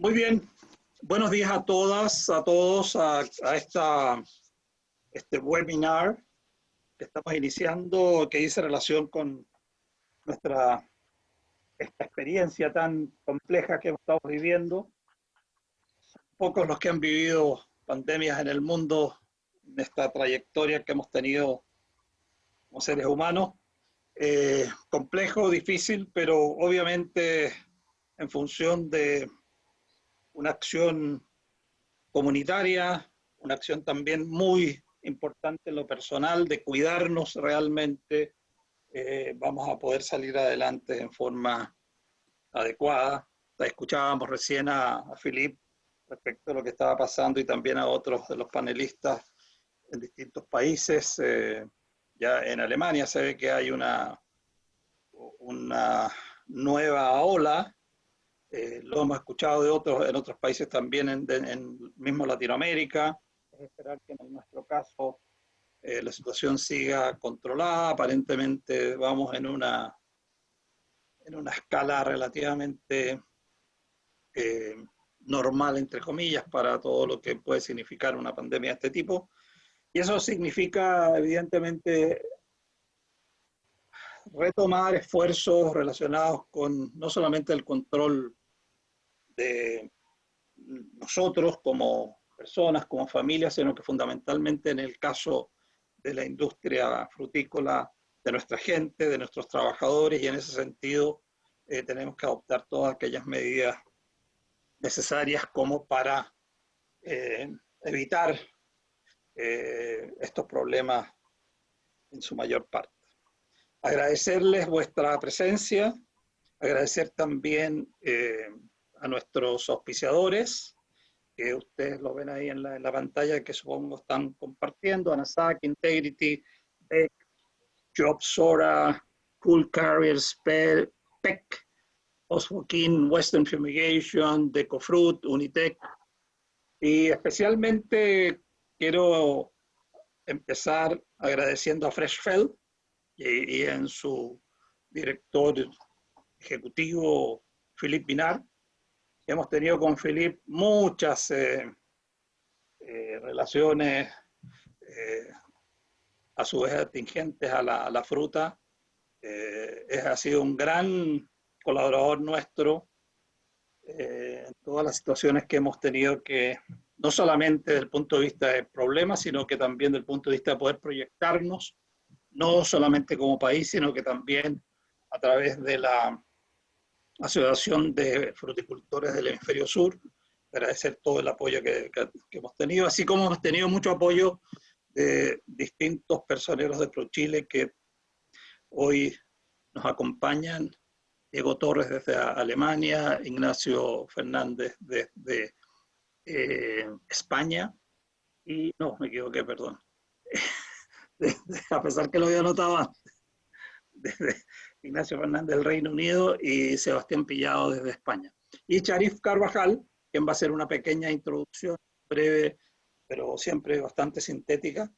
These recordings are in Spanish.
Muy bien, buenos días a todas, a todos, este webinar que estamos iniciando, que dice relación con esta experiencia tan compleja que estamos viviendo. Pocos los que han vivido pandemias en el mundo, en esta trayectoria que hemos tenido como seres humanos. Complejo, difícil, pero obviamente en función de una acción comunitaria, una acción también muy importante en lo personal, de cuidarnos realmente, vamos a poder salir adelante en forma adecuada. Escuchábamos recién a Philippe respecto a lo que estaba pasando y también a otros de los panelistas en distintos países. Ya en Alemania se ve que hay una nueva ola. Lo hemos escuchado en otros países también, en mismo Latinoamérica. Es esperar que en nuestro caso la situación siga controlada. Aparentemente vamos en una escala relativamente normal, entre comillas, para todo lo que puede significar una pandemia de este tipo. Y eso significa, evidentemente, retomar esfuerzos relacionados con no solamente el control de nosotros como personas, como familias, sino que fundamentalmente en el caso de la industria frutícola, de nuestra gente, de nuestros trabajadores, y en ese sentido tenemos que adoptar todas aquellas medidas necesarias como para evitar estos problemas en su mayor parte. Agradecerles vuestra presencia, agradecer también a nuestros auspiciadores, que ustedes lo ven ahí en la pantalla, que supongo están compartiendo: Anasac, Integrity, Beck, Jobsora, Cool Carriers, PEC, Osmokin, Western Fumigation, Decofruit, Unitec. Y especialmente quiero empezar agradeciendo a Freshfeld y en su director ejecutivo, Philippe Binard. Hemos tenido con Philippe muchas relaciones, a su vez atingentes a la fruta. Ha sido un gran colaborador nuestro en todas las situaciones que hemos tenido que, no solamente desde el punto de vista de problemas, sino que también desde el punto de vista de poder proyectarnos, no solamente como país, sino que también a través de la Asociación de Fruticultores del Hemisferio Sur. Agradecer todo el apoyo que hemos tenido, así como hemos tenido mucho apoyo de distintos personeros de ProChile que hoy nos acompañan: Diego Torres desde Alemania, Ignacio Fernández desde España, y no, me equivoqué, perdón, a pesar que lo había anotado antes, desde Ignacio Fernández del Reino Unido y Sebastián Pillado desde España. Y Charif Carvajal, quien va a hacer una pequeña introducción breve, pero siempre bastante sintética,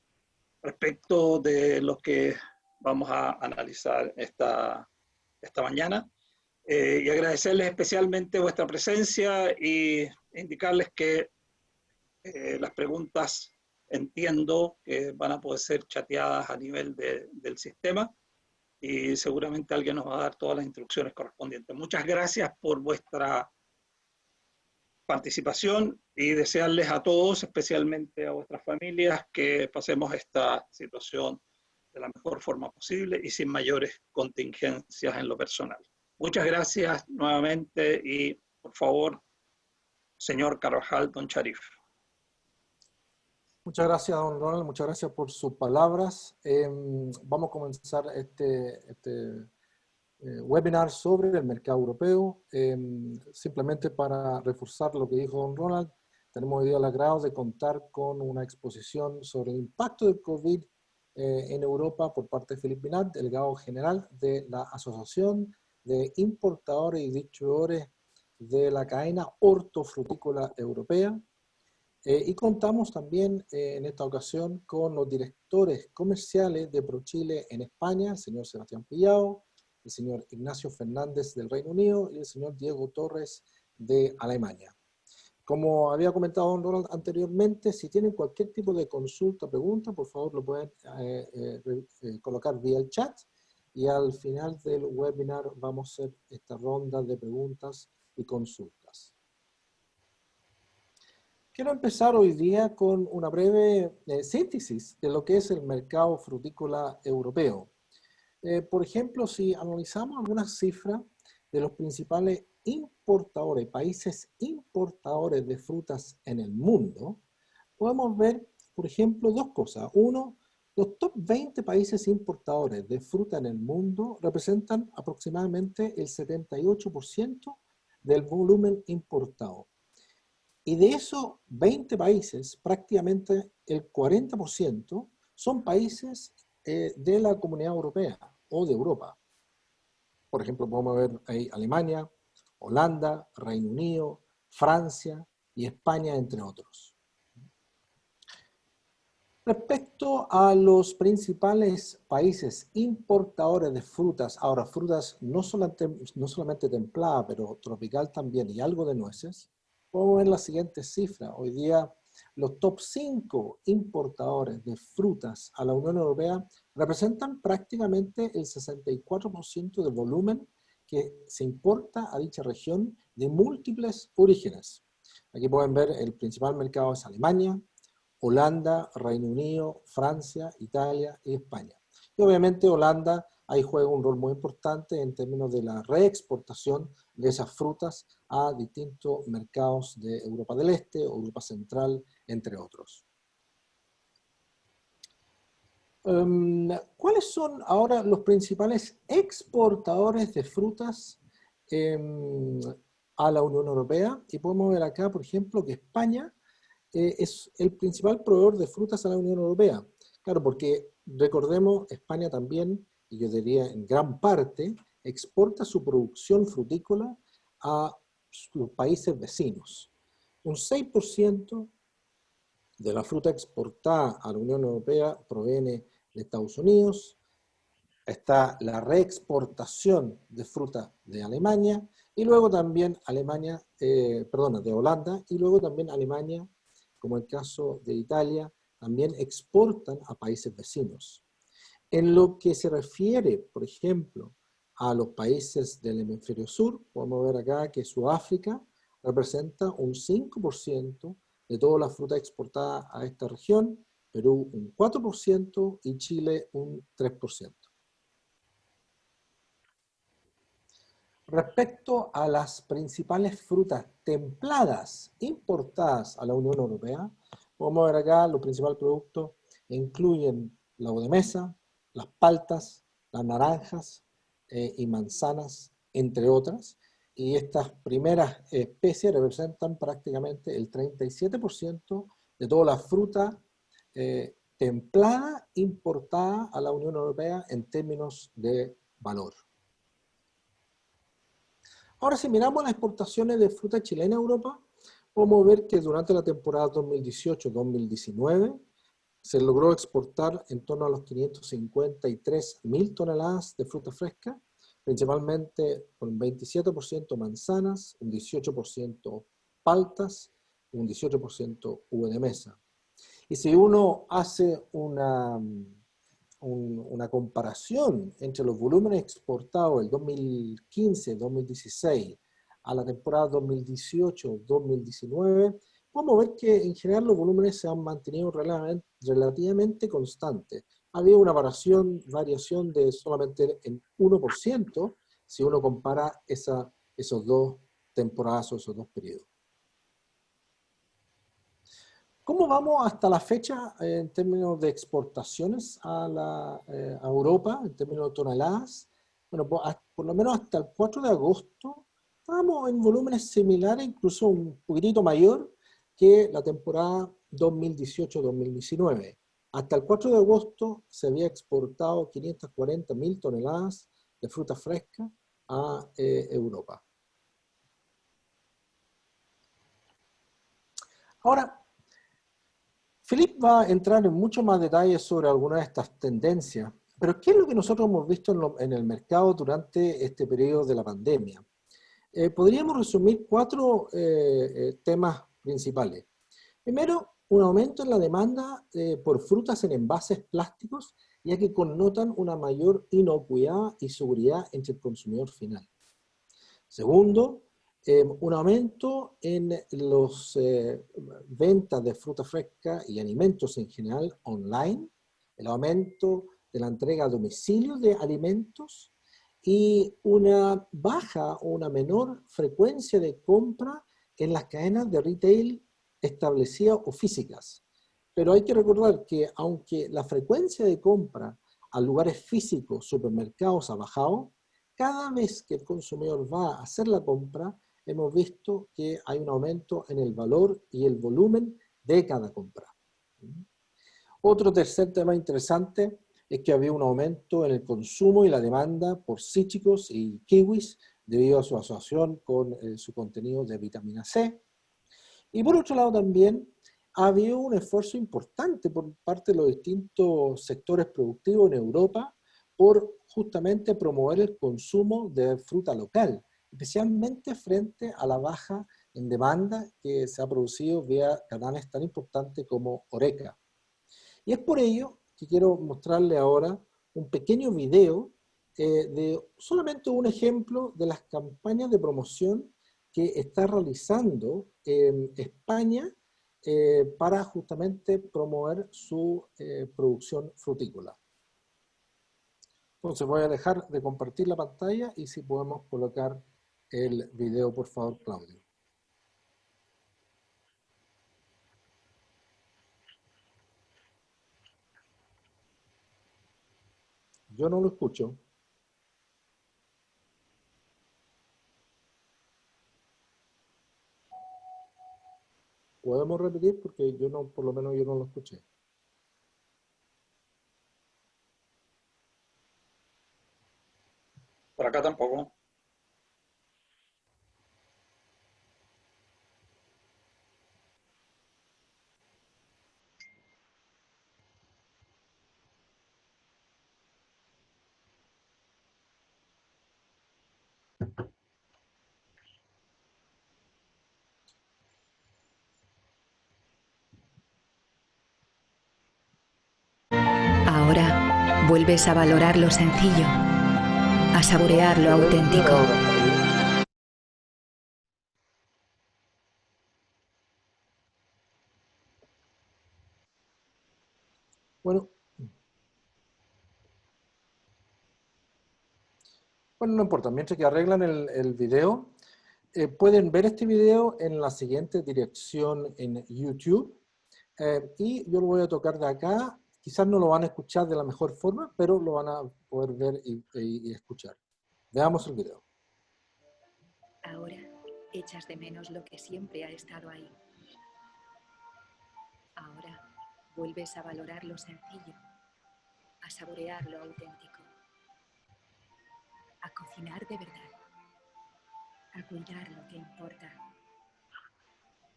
respecto de lo que vamos a analizar esta mañana. Y agradecerles especialmente vuestra presencia y indicarles que las preguntas entiendo que van a poder ser chateadas a nivel del sistema, y seguramente alguien nos va a dar todas las instrucciones correspondientes. Muchas gracias por vuestra participación y desearles a todos, especialmente a vuestras familias, que pasemos esta situación de la mejor forma posible y sin mayores contingencias en lo personal. Muchas gracias nuevamente y, por favor, señor Carvajal, don Charif. Muchas gracias, don Ronald. Muchas gracias por sus palabras. Vamos a comenzar este webinar sobre el mercado europeo. Simplemente para reforzar lo que dijo don Ronald, tenemos hoy día el agrado de contar con una exposición sobre el impacto del COVID en Europa por parte de Philippe Binard, delegado general de la Asociación de Importadores y Distribuidores de la cadena hortofrutícola europea. Y contamos también en esta ocasión con los directores comerciales de ProChile en España, el señor Sebastián Pillado, el señor Ignacio Fernández del Reino Unido y el señor Diego Torres de Alemania. Como había comentado don Ronald anteriormente, si tienen cualquier tipo de consulta o pregunta, por favor lo pueden colocar vía el chat, y al final del webinar vamos a hacer esta ronda de preguntas y consultas. Quiero empezar hoy día con una breve síntesis de lo que es el mercado frutícola europeo. Por ejemplo, si analizamos algunas cifras de los principales importadores, países importadores de frutas en el mundo, podemos ver, por ejemplo, dos cosas. Uno, los top 20 países importadores de fruta en el mundo representan aproximadamente el 78% del volumen importado. Y de esos 20 países, prácticamente el 40% son países de la Comunidad Europea o de Europa. Por ejemplo, podemos ver ahí Alemania, Holanda, Reino Unido, Francia y España, entre otros. Respecto a los principales países importadores de frutas, ahora frutas no solamente templadas, pero tropical también y algo de nueces, podemos ver la siguiente cifra. Hoy día los top 5 importadores de frutas a la Unión Europea representan prácticamente el 64% del volumen que se importa a dicha región de múltiples orígenes. Aquí pueden ver el principal mercado es Alemania, Holanda, Reino Unido, Francia, Italia y España. Y obviamente Holanda ahí juega un rol muy importante en términos de la reexportación de esas frutas a distintos mercados de Europa del Este, Europa Central, entre otros. ¿Cuáles son ahora los principales exportadores de frutas a la Unión Europea? Y podemos ver acá, por ejemplo, que España es el principal proveedor de frutas a la Unión Europea. Claro, porque recordemos, España también, y yo diría en gran parte, exporta su producción frutícola a los países vecinos. Un 6% de la fruta exportada a la Unión Europea proviene de Estados Unidos. Está la reexportación de fruta de Alemania, y luego también de Holanda, y luego también Alemania, como el caso de Italia, también exportan a países vecinos. En lo que se refiere, por ejemplo, a los países del hemisferio sur, podemos ver acá que Sudáfrica representa un 5% de toda la fruta exportada a esta región, Perú un 4% y Chile un 3%. Respecto a las principales frutas templadas importadas a la Unión Europea, podemos ver acá los principales productos incluyen la uva de mesa, las paltas, las naranjas y manzanas, entre otras. Y estas primeras especies representan prácticamente el 37% de toda la fruta templada importada a la Unión Europea en términos de valor. Ahora, si miramos las exportaciones de fruta chilena a Europa, podemos ver que durante la temporada 2018-2019 se logró exportar en torno a los 553.000 toneladas de fruta fresca, principalmente con un 27% manzanas, un 18% paltas, un 18% uva de mesa. Y si uno hace una comparación entre los volúmenes exportados del 2015-2016 a la temporada 2018-2019, podemos ver que en general los volúmenes se han mantenido relativamente constantes. Ha habido una variación de solamente en 1% si uno compara esos dos temporadas o esos dos periodos. ¿Cómo vamos hasta la fecha en términos de exportaciones a Europa, en términos de toneladas? Bueno, por lo menos hasta el 4 de agosto estábamos en volúmenes similares, incluso un poquitito mayor que la temporada 2018-2019. Hasta el 4 de agosto se había exportado 540.000 toneladas de fruta fresca a Europa. Ahora, Philippe va a entrar en mucho más detalles sobre algunas de estas tendencias, pero ¿qué es lo que nosotros hemos visto en el mercado durante este periodo de la pandemia? Podríamos resumir 4 temas principales. Primero, un aumento en la demanda por frutas en envases plásticos, ya que connotan una mayor inocuidad y seguridad entre el consumidor final. Segundo, un aumento en las ventas de fruta fresca y alimentos en general online, el aumento de la entrega a domicilio de alimentos y una baja o una menor frecuencia de compra en las cadenas de retail establecidas o físicas. Pero hay que recordar que aunque la frecuencia de compra a lugares físicos, supermercados, ha bajado, cada vez que el consumidor va a hacer la compra, hemos visto que hay un aumento en el valor y el volumen de cada compra. Otro tercer tema interesante es que había un aumento en el consumo y la demanda por cítricos y kiwis debido a su asociación con su contenido de vitamina C. Y por otro lado también ha habido un esfuerzo importante por parte de los distintos sectores productivos en Europa por justamente promover el consumo de fruta local, especialmente frente a la baja en demanda que se ha producido vía canales tan importantes como Horeca. Y es por ello que quiero mostrarle ahora un pequeño video de solamente un ejemplo de las campañas de promoción que está realizando España para justamente promover su producción frutícola. Entonces voy a dejar de compartir la pantalla y si podemos colocar el video, por favor, Claudio. Yo no lo escucho. ¿Podemos repetir? Porque yo no, por lo menos yo no lo escuché. Por acá tampoco. Ahora vuelves a valorar lo sencillo, a saborear lo auténtico. Bueno, no importa, mientras que arreglan el video, pueden ver este video en la siguiente dirección en YouTube, y yo lo voy a tocar de acá. Quizás no lo van a escuchar de la mejor forma, pero lo van a poder ver y escuchar. Veamos el video. Ahora echas de menos lo que siempre ha estado ahí. Ahora vuelves a valorar lo sencillo, a saborear lo auténtico, a cocinar de verdad, a cuidar lo que importa.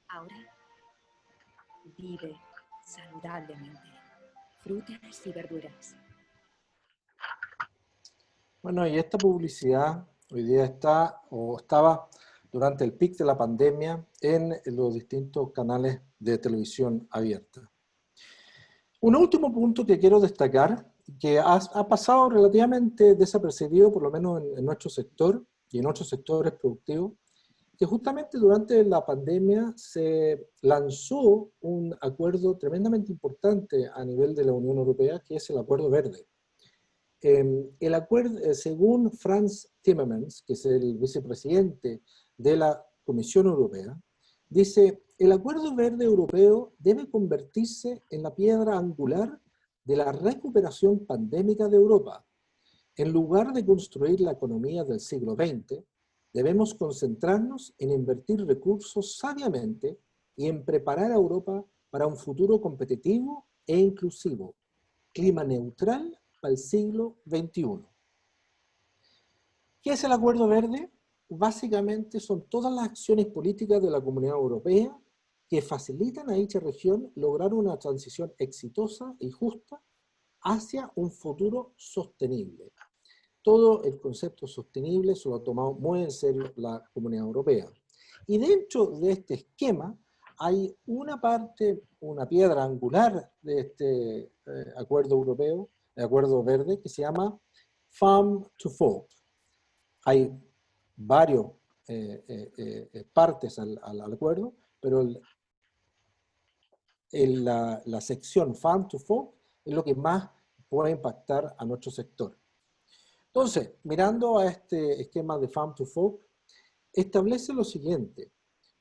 Ahora vive saludablemente, frutas y verduras. Bueno, y esta publicidad hoy día está, o estaba durante el pic de la pandemia, en los distintos canales de televisión abierta. Un último punto que quiero destacar, que ha pasado relativamente desapercibido, por lo menos en nuestro sector y en otros sectores productivos, que justamente durante la pandemia se lanzó un acuerdo tremendamente importante a nivel de la Unión Europea, que es el Acuerdo Verde. El acuerdo, según Frans Timmermans, que es el vicepresidente de la Comisión Europea, dice: el Acuerdo Verde Europeo debe convertirse en la piedra angular de la recuperación pandémica de Europa. En lugar de construir la economía del siglo XX, debemos concentrarnos en invertir recursos sabiamente y en preparar a Europa para un futuro competitivo e inclusivo, clima neutral para el siglo XXI. ¿Qué es el Acuerdo Verde? Básicamente son todas las acciones políticas de la Comunidad Europea que facilitan a dicha región lograr una transición exitosa y justa hacia un futuro sostenible. Todo el concepto sostenible se lo ha tomado muy en serio la Comunidad Europea. Y dentro de este esquema hay una parte, una piedra angular de este acuerdo europeo, el acuerdo verde, que se llama Farm to Fork. Hay varios partes al acuerdo, pero la sección Farm to Fork es lo que más puede impactar a nuestro sector. Entonces, mirando a este esquema de Farm to Fork, establece lo siguiente.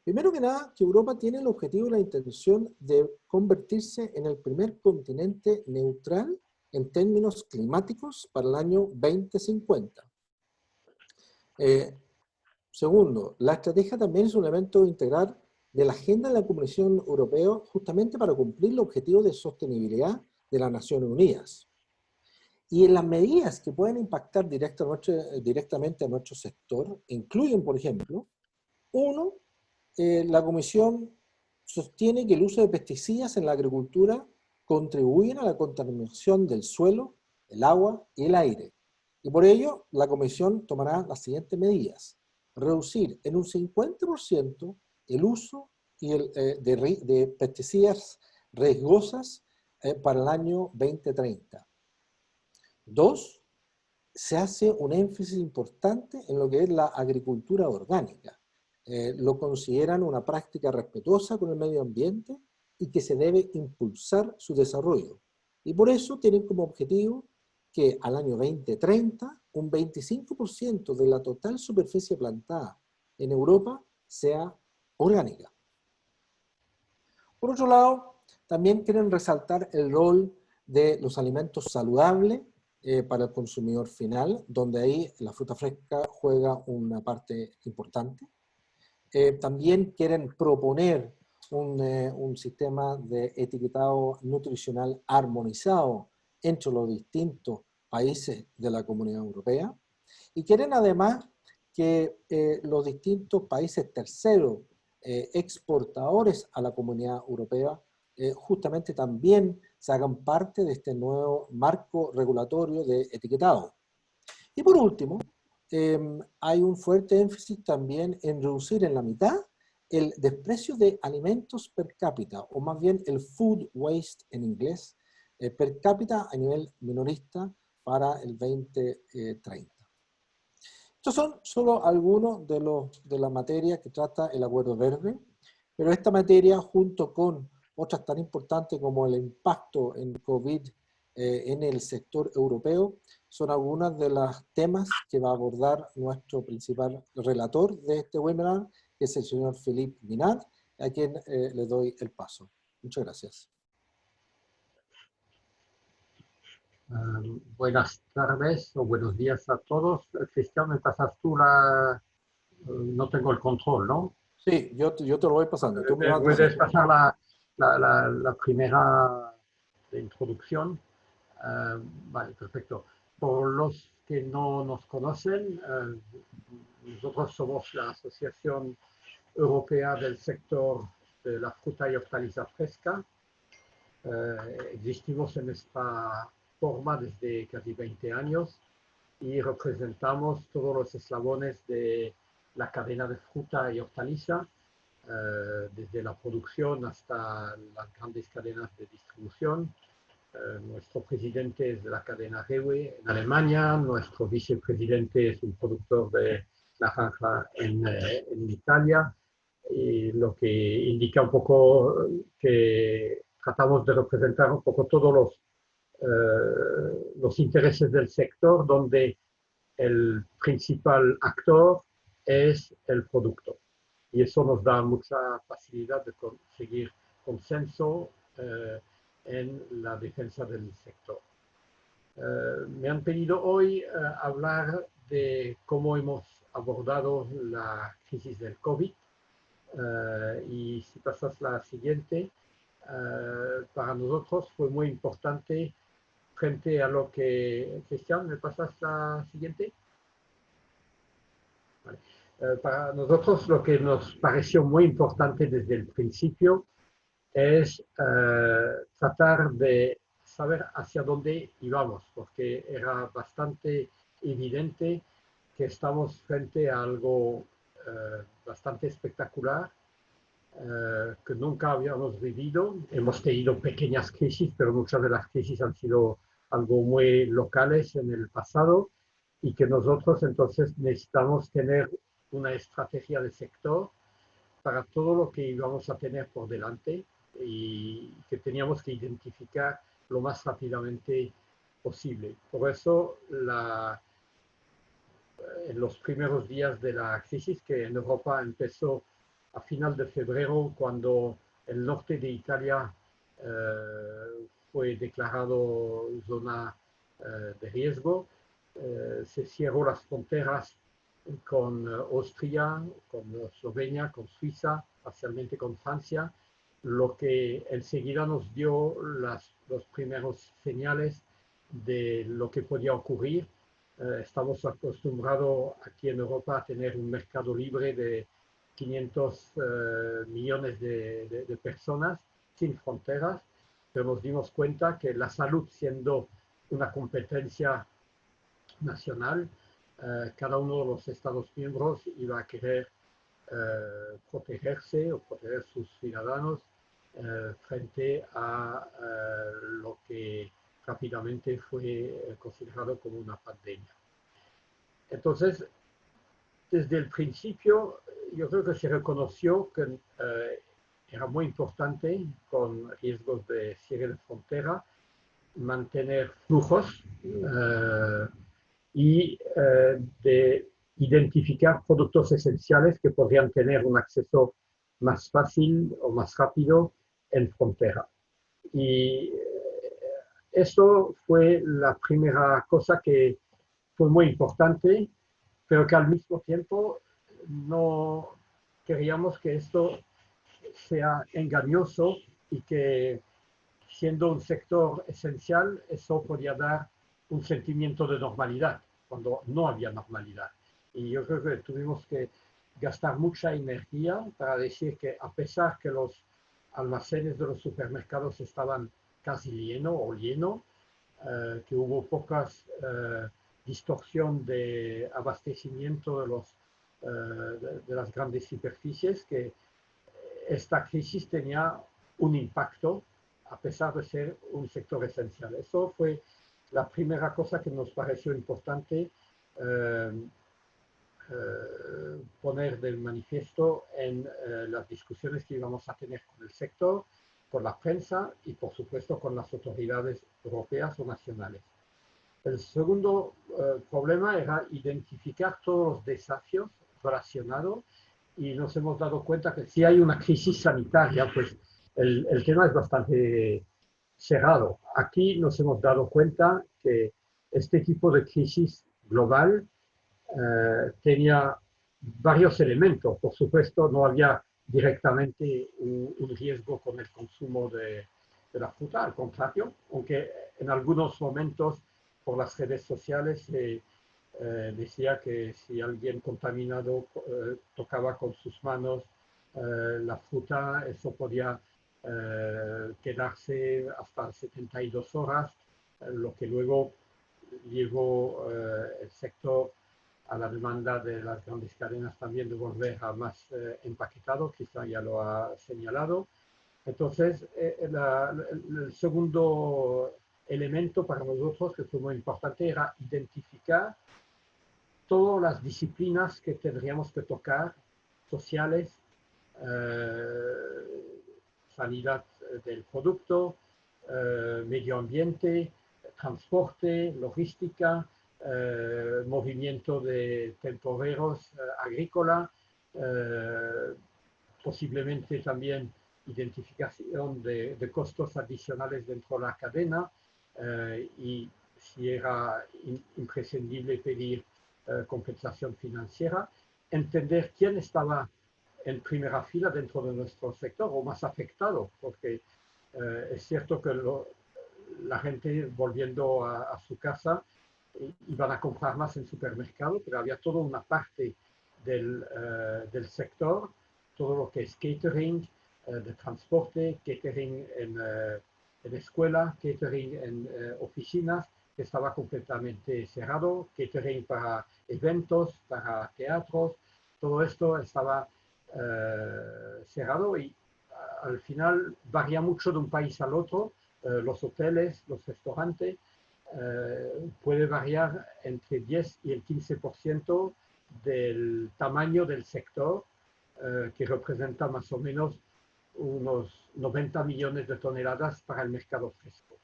Primero que nada, que Europa tiene el objetivo y la intención de convertirse en el primer continente neutral en términos climáticos para el año 2050. Segundo, la estrategia también es un elemento integral de la agenda de la Comisión Europea justamente para cumplir los objetivos de sostenibilidad de las Naciones Unidas. Y en las medidas que pueden impactar directamente a nuestro sector, incluyen, por ejemplo, uno, la Comisión sostiene que el uso de pesticidas en la agricultura contribuyen a la contaminación del suelo, el agua y el aire. Y por ello, la Comisión tomará las siguientes medidas. Reducir en un 50% el uso de pesticidas riesgosas para el año 2030. Dos, se hace un énfasis importante en lo que es la agricultura orgánica. Lo consideran una práctica respetuosa con el medio ambiente y que se debe impulsar su desarrollo. Y por eso tienen como objetivo que al año 2030 un 25% de la total superficie plantada en Europa sea orgánica. Por otro lado, también quieren resaltar el rol de los alimentos saludables para el consumidor final, donde ahí la fruta fresca juega una parte importante. También quieren proponer un sistema de etiquetado nutricional armonizado entre los distintos países de la Comunidad Europea. Y quieren además que los distintos países terceros exportadores a la Comunidad Europea justamente también se hagan parte de este nuevo marco regulatorio de etiquetado. Y por último, hay un fuerte énfasis también en reducir en la mitad el desprecio de alimentos per cápita, o más bien el food waste en inglés, per cápita a nivel minorista para el 2030. Estos son solo algunos de las materias que trata el Acuerdo Verde, pero esta materia, junto con otras tan importantes como el impacto en COVID en el sector europeo, son algunos de los temas que va a abordar nuestro principal relator de este webinar, que es el señor Philippe Minard, a quien le doy el paso. Muchas gracias. Buenas tardes o buenos días a todos. Cristian, me pasas tú la... no tengo el control, ¿no? Sí, yo te lo voy pasando. Tú me ¿Me vas puedes diciendo. pasar la primera de introducción? Vale, perfecto. Por los que no nos conocen, nosotros somos la Asociación Europea del Sector de la Fruta y Hortaliza Fresca. Existimos en esta forma desde casi 20 años y representamos todos los eslabones de la cadena de fruta y hortaliza, desde la producción hasta las grandes cadenas de distribución. Nuestro presidente es de la cadena Rewe en Alemania, nuestro vicepresidente es un productor de naranja en Italia, y lo que indica un poco que tratamos de representar un poco todos los intereses del sector, donde el principal actor es el producto. Y eso nos da mucha facilidad de conseguir consenso en la defensa del sector. Me han pedido hoy hablar de cómo hemos abordado la crisis del COVID. Y si pasas la siguiente, para nosotros fue muy importante frente a lo que... Cristian, ¿me pasas la siguiente? Vale. Para nosotros lo que nos pareció muy importante desde el principio es tratar de saber hacia dónde íbamos, porque era bastante evidente que estamos frente a algo bastante espectacular que nunca habíamos vivido. Hemos tenido pequeñas crisis, pero muchas de las crisis han sido algo muy locales en el pasado y que nosotros entonces necesitamos tener una estrategia de sector para todo lo que íbamos a tener por delante y que teníamos que identificar lo más rápidamente posible. Por eso, en los primeros días de la crisis, que en Europa empezó a final de febrero, cuando el norte de Italia fue declarado zona de riesgo, se cerró las fronteras con Austria, con Eslovenia, con Suiza, parcialmente con Francia, lo que enseguida nos dio los primeros señales de lo que podía ocurrir. Estamos acostumbrados aquí en Europa a tener un mercado libre de 500 millones de personas sin fronteras, pero nos dimos cuenta que la salud, siendo una competencia nacional, cada uno de los Estados miembros iba a querer protegerse o proteger sus ciudadanos frente a lo que rápidamente fue considerado como una pandemia. Entonces, desde el principio, yo creo que se reconoció que era muy importante, con riesgos de cierre de frontera, mantener flujos y de identificar productos esenciales que podrían tener un acceso más fácil o más rápido en frontera. Y eso fue la primera cosa que fue muy importante, pero que al mismo tiempo no queríamos que esto sea engañoso y que, siendo un sector esencial, eso podía dar un sentimiento de normalidad, cuando no había normalidad. Y yo creo que tuvimos que gastar mucha energía para decir que, a pesar que los almacenes de los supermercados estaban casi llenos, que hubo pocas distorsión de abastecimiento de las grandes superficies, que esta crisis tenía un impacto a pesar de ser un sector esencial. Eso fue la primera cosa que nos pareció importante poner de manifiesto en las discusiones que íbamos a tener con el sector, con la prensa y, por supuesto, con las autoridades europeas o nacionales. El segundo problema era identificar todos los desafíos relacionados, y nos hemos dado cuenta que si hay una crisis sanitaria, pues el tema es bastante cerrado. Aquí nos hemos dado cuenta que este tipo de crisis global tenía varios elementos. Por supuesto, no había directamente un riesgo con el consumo de la fruta, al contrario, aunque en algunos momentos por las redes sociales decía que si alguien contaminado tocaba con sus manos la fruta, eso podía quedarse hasta 72 horas, lo que luego llevó el sector a la demanda de las grandes cadenas también de volver a más empaquetado, quizá ya lo ha señalado. Entonces, el segundo elemento para nosotros que fue muy importante era identificar todas las disciplinas que tendríamos que tocar, sociales, sanidad del producto, medio ambiente, transporte, logística, movimiento de temporeros agrícola, posiblemente también identificación de costos adicionales dentro de la cadena y si era imprescindible pedir compensación financiera, entender quién estaba en primera fila dentro de nuestro sector o más afectado, porque es cierto que la gente volviendo a su casa iban a comprar más en supermercado, pero había toda una parte del sector, todo lo que es catering, de transporte, catering en escuela, catering en oficinas, que estaba completamente cerrado, catering para eventos, para teatros, todo esto estaba cerrado y al final varía mucho de un país al otro. Los hoteles, los restaurantes, puede variar entre 10 y el 15% del tamaño del sector, que representa más o menos unos 90 millones de toneladas para el mercado fresco.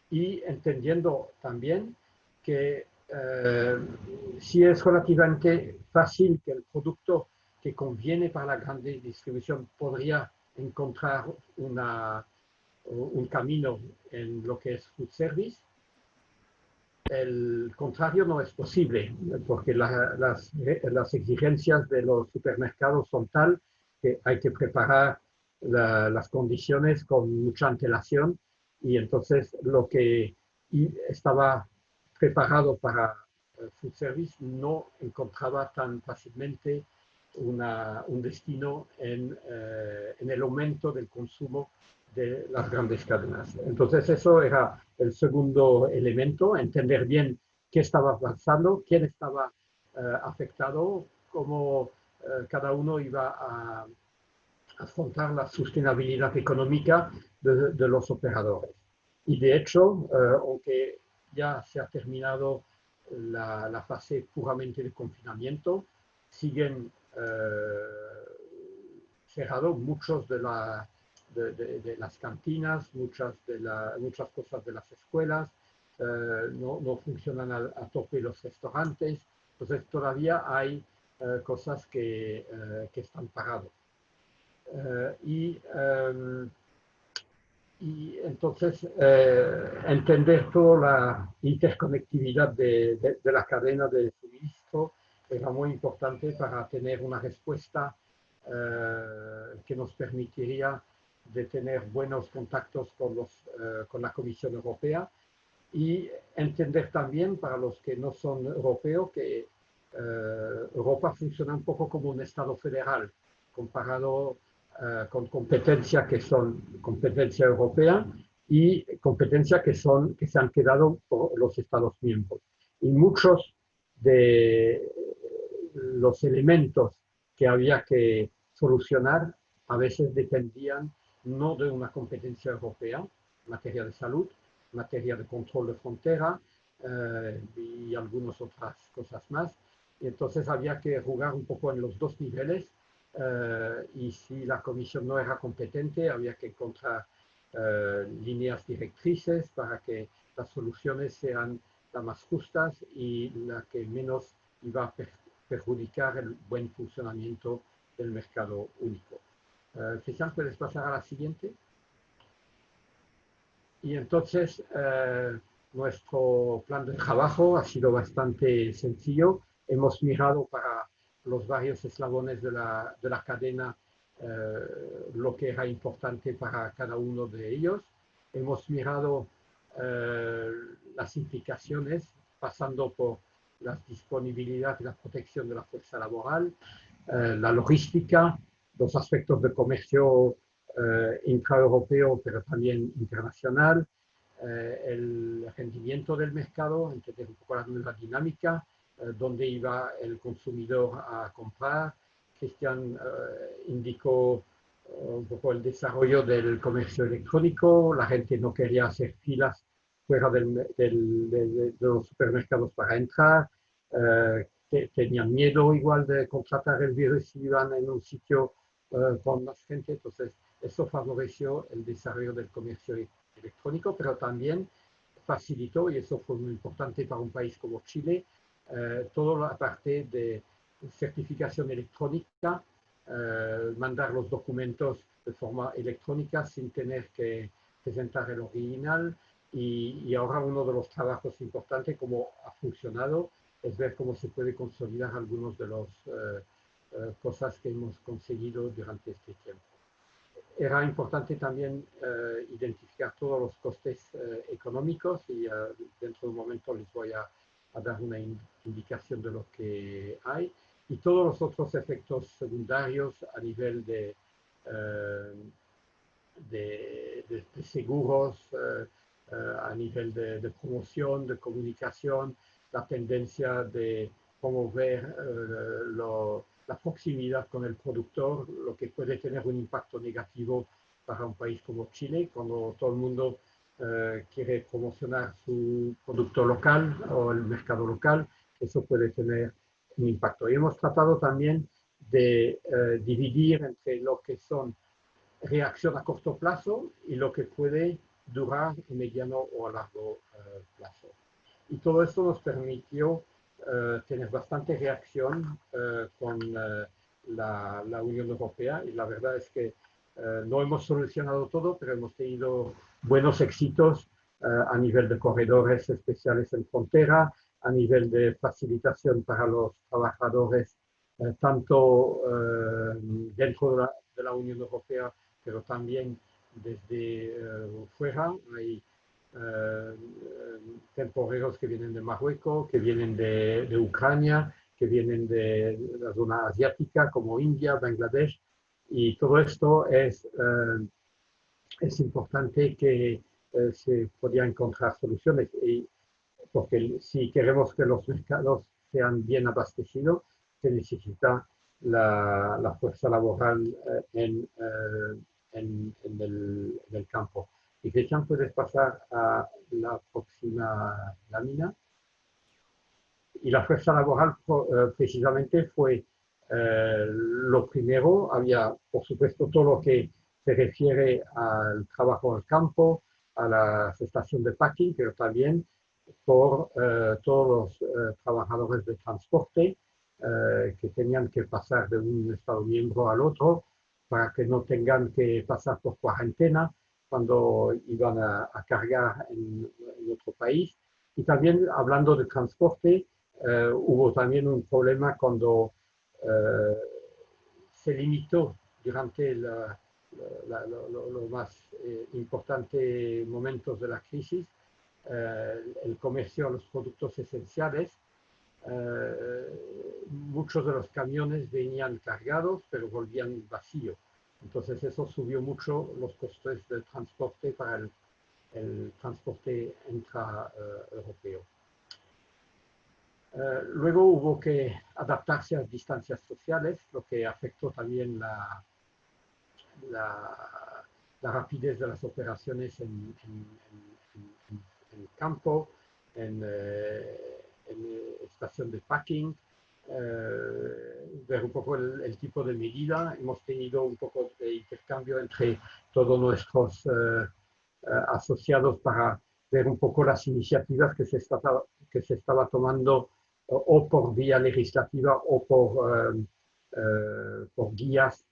Y entendiendo también que sí es relativamente fácil que el producto que conviene para la gran distribución podría encontrar un camino en lo que es food service. El contrario no es posible, porque las exigencias de los supermercados son tal que hay que preparar las condiciones con mucha antelación y entonces lo que estaba preparado para food service no encontraba tan fácilmente un destino en el aumento del consumo de las grandes cadenas. Entonces eso era el segundo elemento, entender bien qué estaba pasando, quién estaba afectado, cómo cada uno iba a afrontar la sostenibilidad económica de los operadores. Y de hecho, aunque ya se ha terminado la fase puramente de confinamiento, siguen cerrados muchos de las cantinas, muchas cosas de las escuelas, no funcionan a tope los restaurantes, entonces todavía hay cosas que están paradas. Y entonces entender toda la interconectividad de la cadena de suministro era muy importante para tener una respuesta que nos permitiría de tener buenos contactos con la Comisión Europea y entender también para los que no son europeos que Europa funciona un poco como un Estado federal comparado con competencias que son competencia europea y competencias que se han quedado por los Estados miembros. Y muchos de los elementos que había que solucionar a veces dependían no de una competencia europea, en materia de salud, en materia de control de frontera y algunas otras cosas más. Y entonces había que jugar un poco en los dos niveles y si la Comisión no era competente, había que encontrar líneas directrices para que las soluciones sean las más justas y las que menos iba a perjudicar el buen funcionamiento del mercado único. Cristian, ¿puedes pasar a la siguiente? Y entonces nuestro plan de trabajo ha sido bastante sencillo. Hemos mirado para los varios eslabones de la cadena lo que era importante para cada uno de ellos. Hemos mirado las implicaciones pasando por la disponibilidad y la protección de la fuerza laboral, la logística, los aspectos de comercio intraeuropeo, pero también internacional, el rendimiento del mercado, entender un poco la nueva dinámica, dónde iba el consumidor a comprar. Cristian indicó un poco el desarrollo del comercio electrónico, la gente no quería hacer filas fuera de los supermercados para entrar, tenían miedo igual de contratar el virus si iban en un sitio con más gente, entonces eso favoreció el desarrollo del comercio electrónico, pero también facilitó, y eso fue muy importante para un país como Chile, toda la parte de certificación electrónica, mandar los documentos de forma electrónica sin tener que presentar el original, y ahora uno de los trabajos importantes, como ha funcionado, es ver cómo se puede consolidar algunos de las cosas que hemos conseguido durante este tiempo. Era importante también identificar todos los costes económicos y dentro de un momento les voy a dar una indicación de lo que hay y todos los otros efectos secundarios a nivel de seguros, a nivel de promoción, de comunicación, la tendencia de promover la proximidad con el productor, lo que puede tener un impacto negativo para un país como Chile, cuando todo el mundo quiere promocionar su producto local o el mercado local, eso puede tener un impacto. Y hemos tratado también de dividir entre lo que son reacción a corto plazo y lo que puede durar a mediano o a largo plazo. Y todo esto nos permitió tener bastante reacción con la Unión Europea, y la verdad es que no hemos solucionado todo, pero hemos tenido buenos éxitos a nivel de corredores especiales en frontera, a nivel de facilitación para los trabajadores, tanto dentro de la Unión Europea, pero también desde fuera. Hay temporeros que vienen de Marruecos, que vienen de Ucrania, que vienen de la zona asiática como India, Bangladesh, y todo esto es importante que se podía encontrar soluciones, porque si queremos que los mercados sean bien abastecidos, se necesita la fuerza laboral en el campo. Y Cristian, puedes pasar a la próxima lámina. Y la fuerza laboral precisamente fue lo primero. Había, por supuesto, todo lo que se refiere al trabajo al campo, a la estación de packing, pero también por todos los trabajadores de transporte que tenían que pasar de un Estado miembro al otro para que no tengan que pasar por cuarentena cuando iban a cargar en otro país. Y también, hablando de transporte, hubo también un problema cuando se limitó durante los más importantes momentos de la crisis el comercio a los productos esenciales. Muchos de los camiones venían cargados, pero volvían vacíos. Entonces eso subió mucho los costes del transporte para el transporte intraeuropeo. Luego hubo que adaptarse a las distancias sociales, lo que afectó también la rapidez de las operaciones en campo, en estación de packing, ver un poco el tipo de medida. Hemos tenido un poco de intercambio entre todos nuestros asociados para ver un poco las iniciativas que se estaba tomando o por vía legislativa o por guías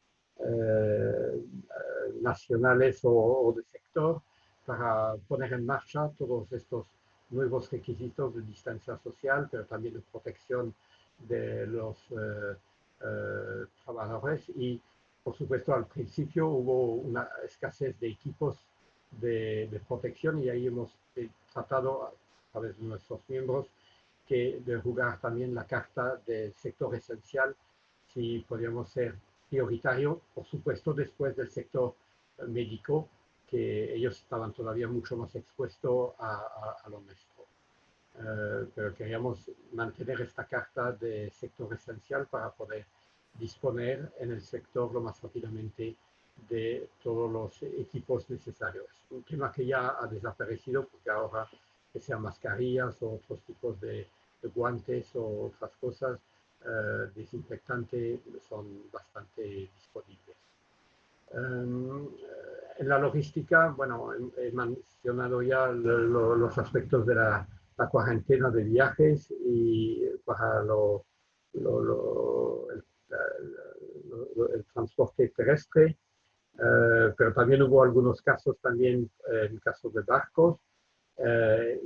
nacionales o de sector, para poner en marcha todos estos nuevos requisitos de distancia social, pero también de protección de los trabajadores. Y, por supuesto, al principio hubo una escasez de equipos de protección, y ahí hemos tratado, a través de nuestros miembros, de jugar también la carta del sector esencial, si podíamos ser prioritario, por supuesto, después del sector médico, que ellos estaban todavía mucho más expuestos a lo nuestro. Pero queríamos mantener esta carta de sector esencial para poder disponer en el sector lo más rápidamente de todos los equipos necesarios. Un tema que ya ha desaparecido, porque ahora, que sean mascarillas o otros tipos de guantes o otras cosas, desinfectantes, son bastante disponibles. En la logística, bueno, he mencionado ya los aspectos de la cuarentena de viajes y para el transporte terrestre, pero también hubo algunos casos también en casos de barcos,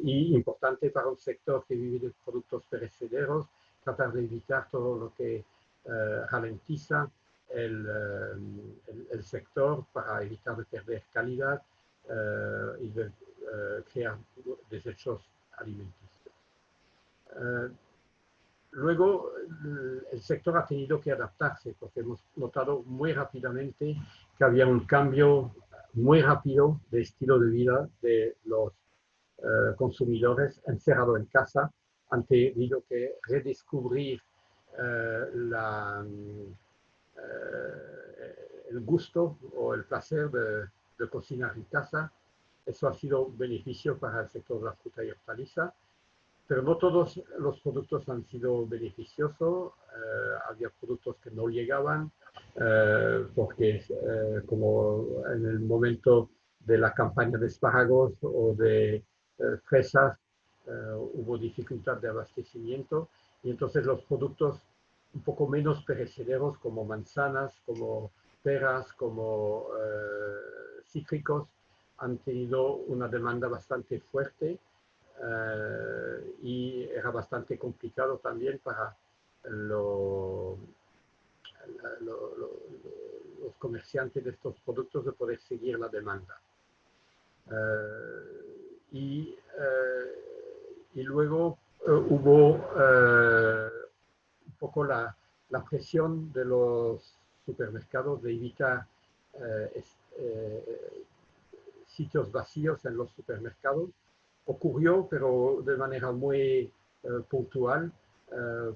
y importante para un sector que vive de productos perecederos, tratar de evitar todo lo que ralentiza el sector para evitar de perder calidad y de crear desechos alimenticios. Luego, el sector ha tenido que adaptarse, porque hemos notado muy rápidamente que había un cambio muy rápido de estilo de vida de los consumidores encerrados en casa. Han tenido que redescubrir el gusto o el placer de cocinar en casa. Eso ha sido beneficio para el sector de la fruta y hortaliza, pero no todos los productos han sido beneficiosos. Había productos que no llegaban porque como en el momento de la campaña de espárragos o de fresas hubo dificultad de abastecimiento, y entonces los productos un poco menos perecederos como manzanas, como peras, como cítricos han tenido una demanda bastante fuerte y era bastante complicado también para los comerciantes de estos productos de poder seguir la demanda. Y luego hubo un poco la presión de los supermercados de evitar sitios vacíos en los supermercados. Ocurrió, pero de manera muy puntual,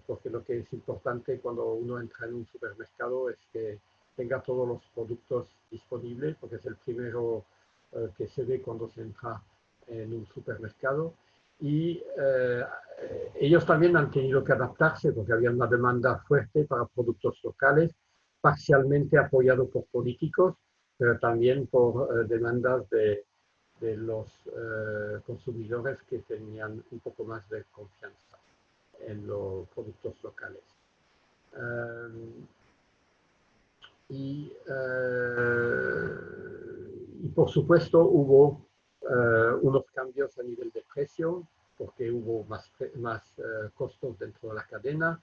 porque lo que es importante cuando uno entra en un supermercado es que tenga todos los productos disponibles, porque es el primero que se ve cuando se entra en un supermercado. Y ellos también han tenido que adaptarse porque había una demanda fuerte para productos locales, parcialmente apoyado por políticos, pero también por demandas de los consumidores que tenían un poco más de confianza en los productos locales. Y por supuesto hubo unos cambios a nivel de precio, porque hubo más costos dentro de la cadena,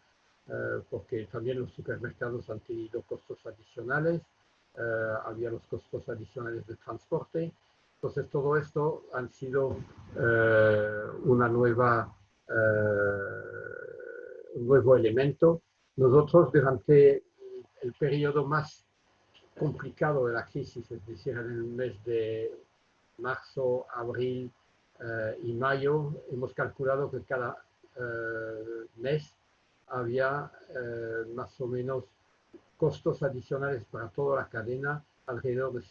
porque también los supermercados han tenido costos adicionales, había los costos adicionales de transporte. Entonces todo esto han sido un nuevo elemento. Nosotros durante el periodo más complicado de la crisis, es decir, en el mes de marzo, abril y mayo, hemos calculado que cada mes había más o menos costos adicionales para toda la cadena, alrededor de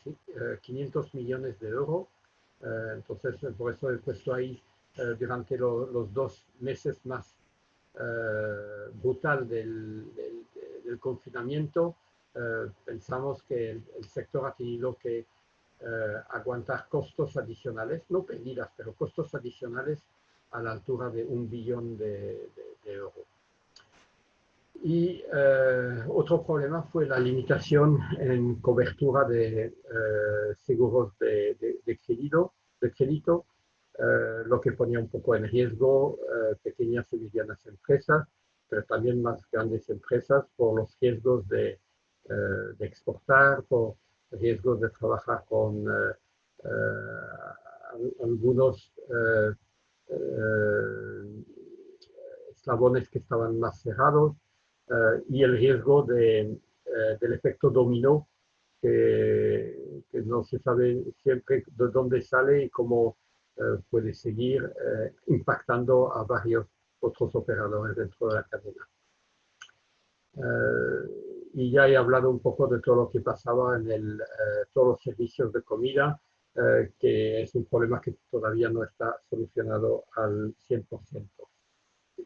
500 millones de euros. Entonces, por eso he puesto ahí durante los 2 meses más brutal del confinamiento, pensamos que el sector ha tenido que aguantar costos adicionales, no pérdidas, pero costos adicionales a la altura de 1 billón de euros. Y otro problema fue la limitación en cobertura de seguros de crédito, lo que ponía un poco en riesgo pequeñas y medianas empresas, pero también más grandes empresas por los riesgos de exportar, por riesgos de trabajar con algunos eslabones que estaban más cerrados, y el riesgo del efecto dominó, que no se sabe siempre de dónde sale y cómo puede seguir impactando a varios otros operadores dentro de la cadena. Y ya he hablado un poco de todo lo que pasaba en todos los servicios de comida, que es un problema que todavía no está solucionado al 100%.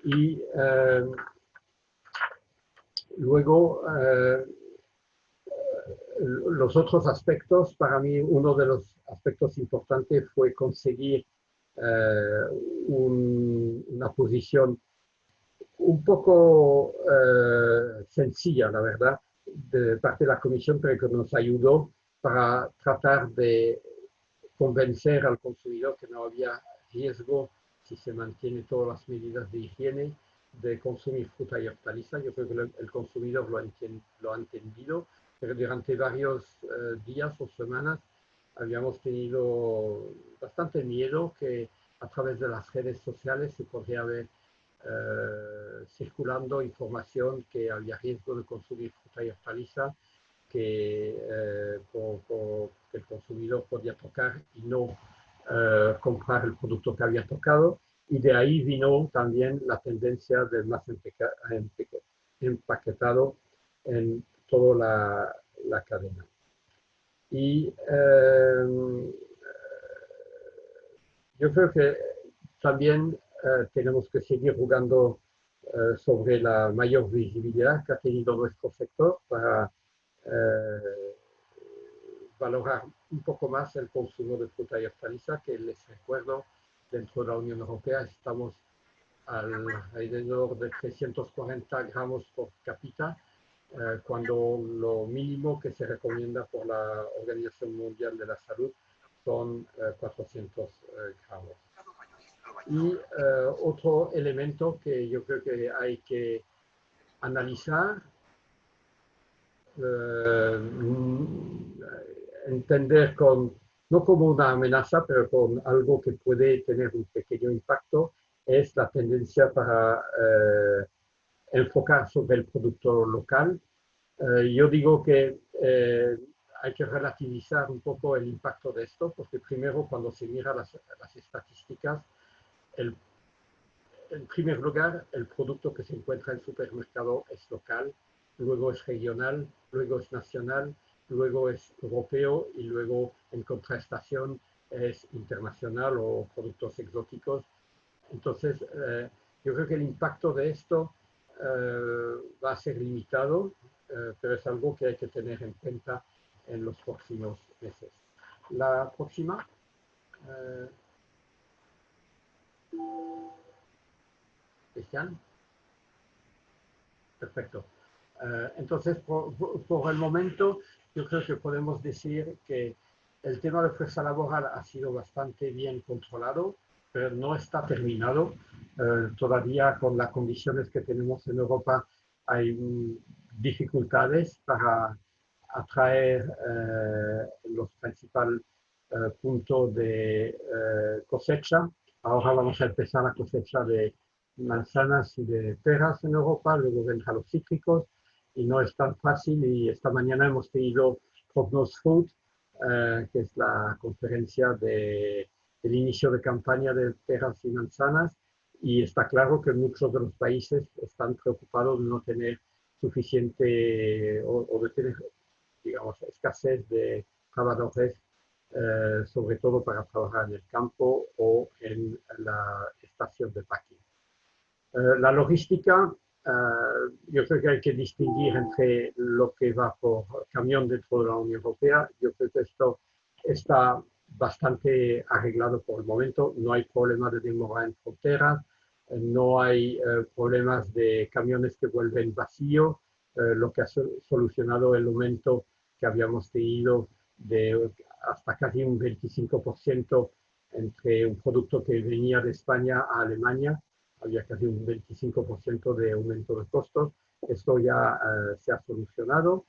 Y luego, los otros aspectos, para mí uno de los aspectos importantes fue conseguir una posición un poco sencilla, la verdad, de parte de la Comisión, pero que nos ayudó para tratar de convencer al consumidor que no había riesgo, si se mantiene todas las medidas de higiene, de consumir fruta y hortaliza. Yo creo que el consumidor lo ha entendido, pero durante varios días o semanas habíamos tenido bastante miedo que a través de las redes sociales se podría ver circulando información que había riesgo de consumir fruta y hortaliza, que el consumidor podía tocar y no comprar el producto que había tocado, y de ahí vino también la tendencia del más empaquetado en toda la cadena. Y yo creo que también tenemos que seguir jugando sobre la mayor visibilidad que ha tenido nuestro sector para valorar un poco más el consumo de fruta y hortaliza, que les recuerdo, dentro de la Unión Europea estamos alrededor de 340 gramos por cápita, cuando lo mínimo que se recomienda por la Organización Mundial de la Salud son 400 gramos. Y otro elemento que yo creo que hay que analizar, entender no como una amenaza, pero con algo que puede tener un pequeño impacto, es la tendencia para enfocar sobre el producto local. Yo digo que hay que relativizar un poco el impacto de esto, porque primero, cuando se mira las estadísticas, en primer lugar, el producto que se encuentra en el supermercado es local, luego es regional, luego es nacional, luego es europeo y luego en contrastación es internacional o productos exóticos. Entonces, yo creo que el impacto de esto va a ser limitado, pero es algo que hay que tener en cuenta en los próximos meses. La próxima. Cristian. Perfecto. Entonces, por el momento, yo creo que podemos decir que el tema de fuerza laboral ha sido bastante bien controlado, pero no está terminado. Todavía con las condiciones que tenemos en Europa hay dificultades para atraer los principales puntos de cosecha. Ahora vamos a empezar la cosecha de manzanas y de peras en Europa, luego vendrán los cítricos y no es tan fácil. Y esta mañana hemos tenido Prognos Food, que es la conferencia del inicio de campaña de peras y manzanas, y está claro que muchos de los países están preocupados de no tener suficiente o de tener, digamos, escasez de trabajadores, sobre todo para trabajar en el campo o en la estación de packing. La logística, yo creo que hay que distinguir entre lo que va por camión dentro de la Unión Europea. Yo creo que esto está bastante arreglado por el momento. No hay problema de demora en fronteras, no hay problemas de camiones que vuelven vacíos, lo que ha solucionado el aumento que habíamos tenido de hasta casi un 25% entre un producto que venía de España a Alemania. Había casi un 25% de aumento de costos. Esto ya se ha solucionado.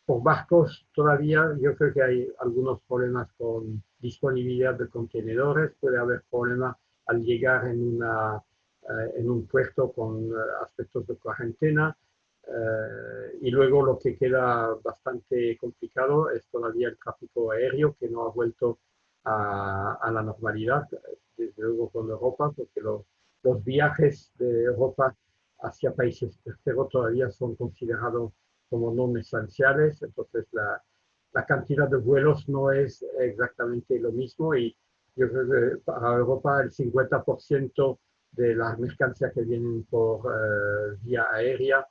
Por barcos todavía yo creo que hay algunos problemas con disponibilidad de contenedores. Puede haber problemas al llegar en un puerto con aspectos de cuarentena. Y luego lo que queda bastante complicado es todavía el tráfico aéreo, que no ha vuelto a la normalidad, desde luego con Europa, porque los viajes de Europa hacia países terceros todavía son considerados como no esenciales. Entonces la cantidad de vuelos no es exactamente lo mismo, y yo creo que para Europa el 50% de las mercancías que vienen por vía aérea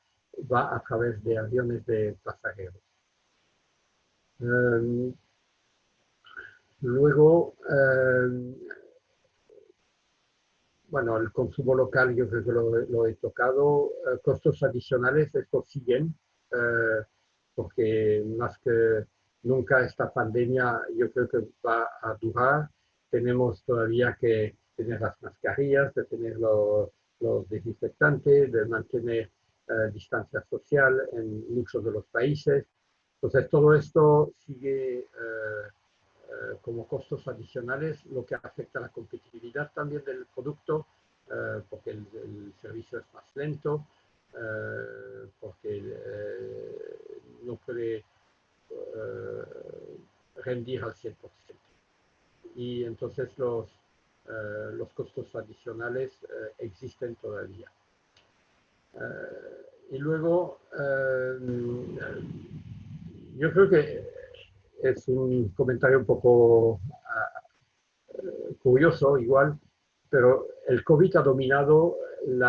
va a través de aviones de pasajeros. Luego, bueno, el consumo local yo creo que lo he tocado. Costos adicionales, estos siguen, porque más que nunca esta pandemia yo creo que va a durar. Tenemos todavía que tener las mascarillas, de tener los desinfectantes, de mantener distancia social en muchos de los países. Entonces todo esto sigue como costos adicionales, lo que afecta a la competitividad también del producto, porque el servicio es más lento, porque no puede rendir al 100%. Y entonces los costos adicionales existen todavía. Y luego, yo creo que es un comentario un poco curioso igual, pero el COVID ha dominado el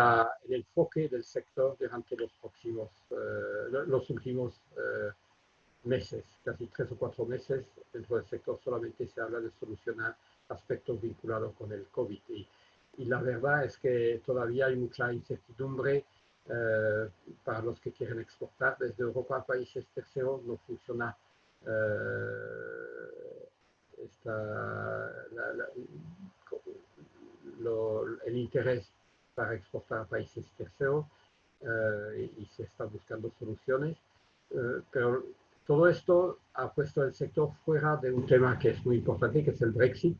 enfoque del sector durante los últimos meses, casi 3 o 4 meses. Dentro del sector solamente se habla de solucionar aspectos vinculados con el COVID. Y la verdad es que todavía hay mucha incertidumbre para los que quieren exportar desde Europa a países terceros. No funciona el interés para exportar a países terceros y se están buscando soluciones. Pero todo esto ha puesto el sector fuera de un tema que es muy importante, que es el Brexit,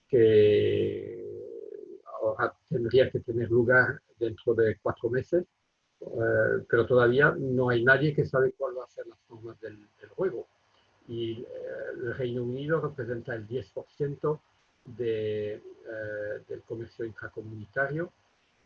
que ahora tendría que tener lugar dentro de 4 meses, pero todavía no hay nadie que sabe cuál va a ser las normas del juego. Y el Reino Unido representa el 10% del comercio intracomunitario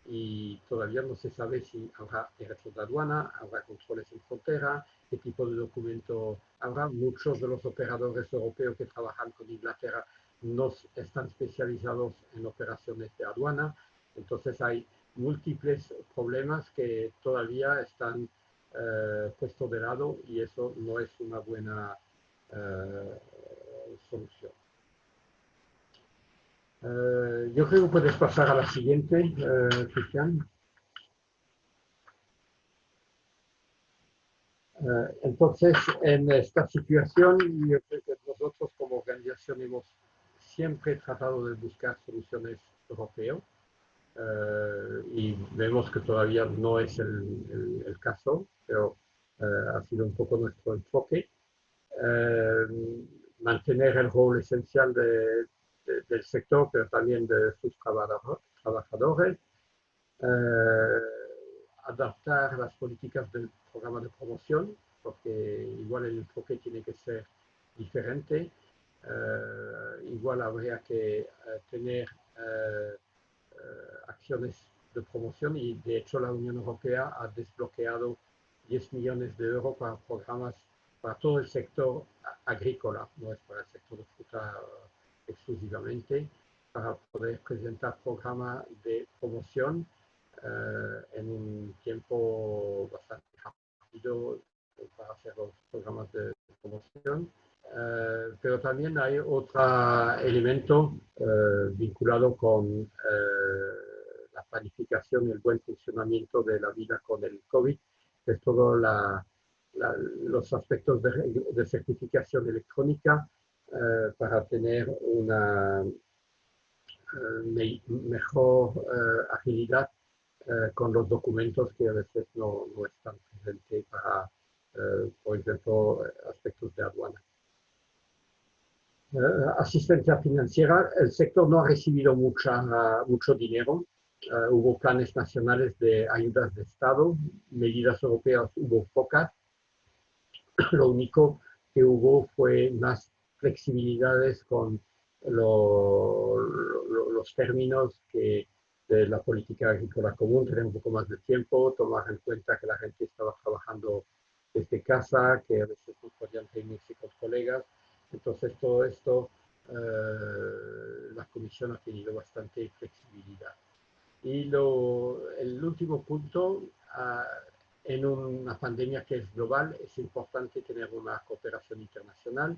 y todavía no se sabe si habrá derechos de aduana, habrá controles en frontera, qué tipo de documento habrá. Muchos de los operadores europeos que trabajan con Inglaterra no están especializados en operaciones de aduana, entonces hay múltiples problemas que todavía están puestos de lado y eso no es una buena solución. Yo creo que puedes pasar a la siguiente, Cristian. Entonces, en esta situación, yo creo que nosotros como organización hemos siempre tratado de buscar soluciones europeas y vemos que todavía no es el caso, pero ha sido un poco nuestro enfoque. Mantener el rol esencial del sector, pero también de sus trabajadores. Adaptar las políticas del programa de promoción, porque igual el enfoque tiene que ser diferente. Igual habría que tener acciones de promoción y de hecho la Unión Europea ha desbloqueado 10 millones de euros para programas para todo el sector agrícola, no es para el sector de fruta exclusivamente, para poder presentar programas de promoción en un tiempo bastante rápido para hacer los programas de promoción. Pero también hay otro elemento vinculado con la planificación y el buen funcionamiento de la vida con el COVID, que es todos los aspectos de certificación electrónica para tener una mejor agilidad con los documentos que a veces no están presentes para, por ejemplo, aspectos de aduana. Asistencia financiera, el sector no ha recibido mucho dinero. Hubo planes nacionales de ayudas de Estado, medidas europeas hubo pocas. Lo único que hubo fue más flexibilidades con los términos de la política agrícola común, tener un poco más de tiempo, tomar en cuenta que la gente estaba trabajando desde casa, que a veces no podían reunirse con colegas. Entonces todo esto, la Comisión ha tenido bastante flexibilidad. Y el último punto, en una pandemia que es global, es importante tener una cooperación internacional.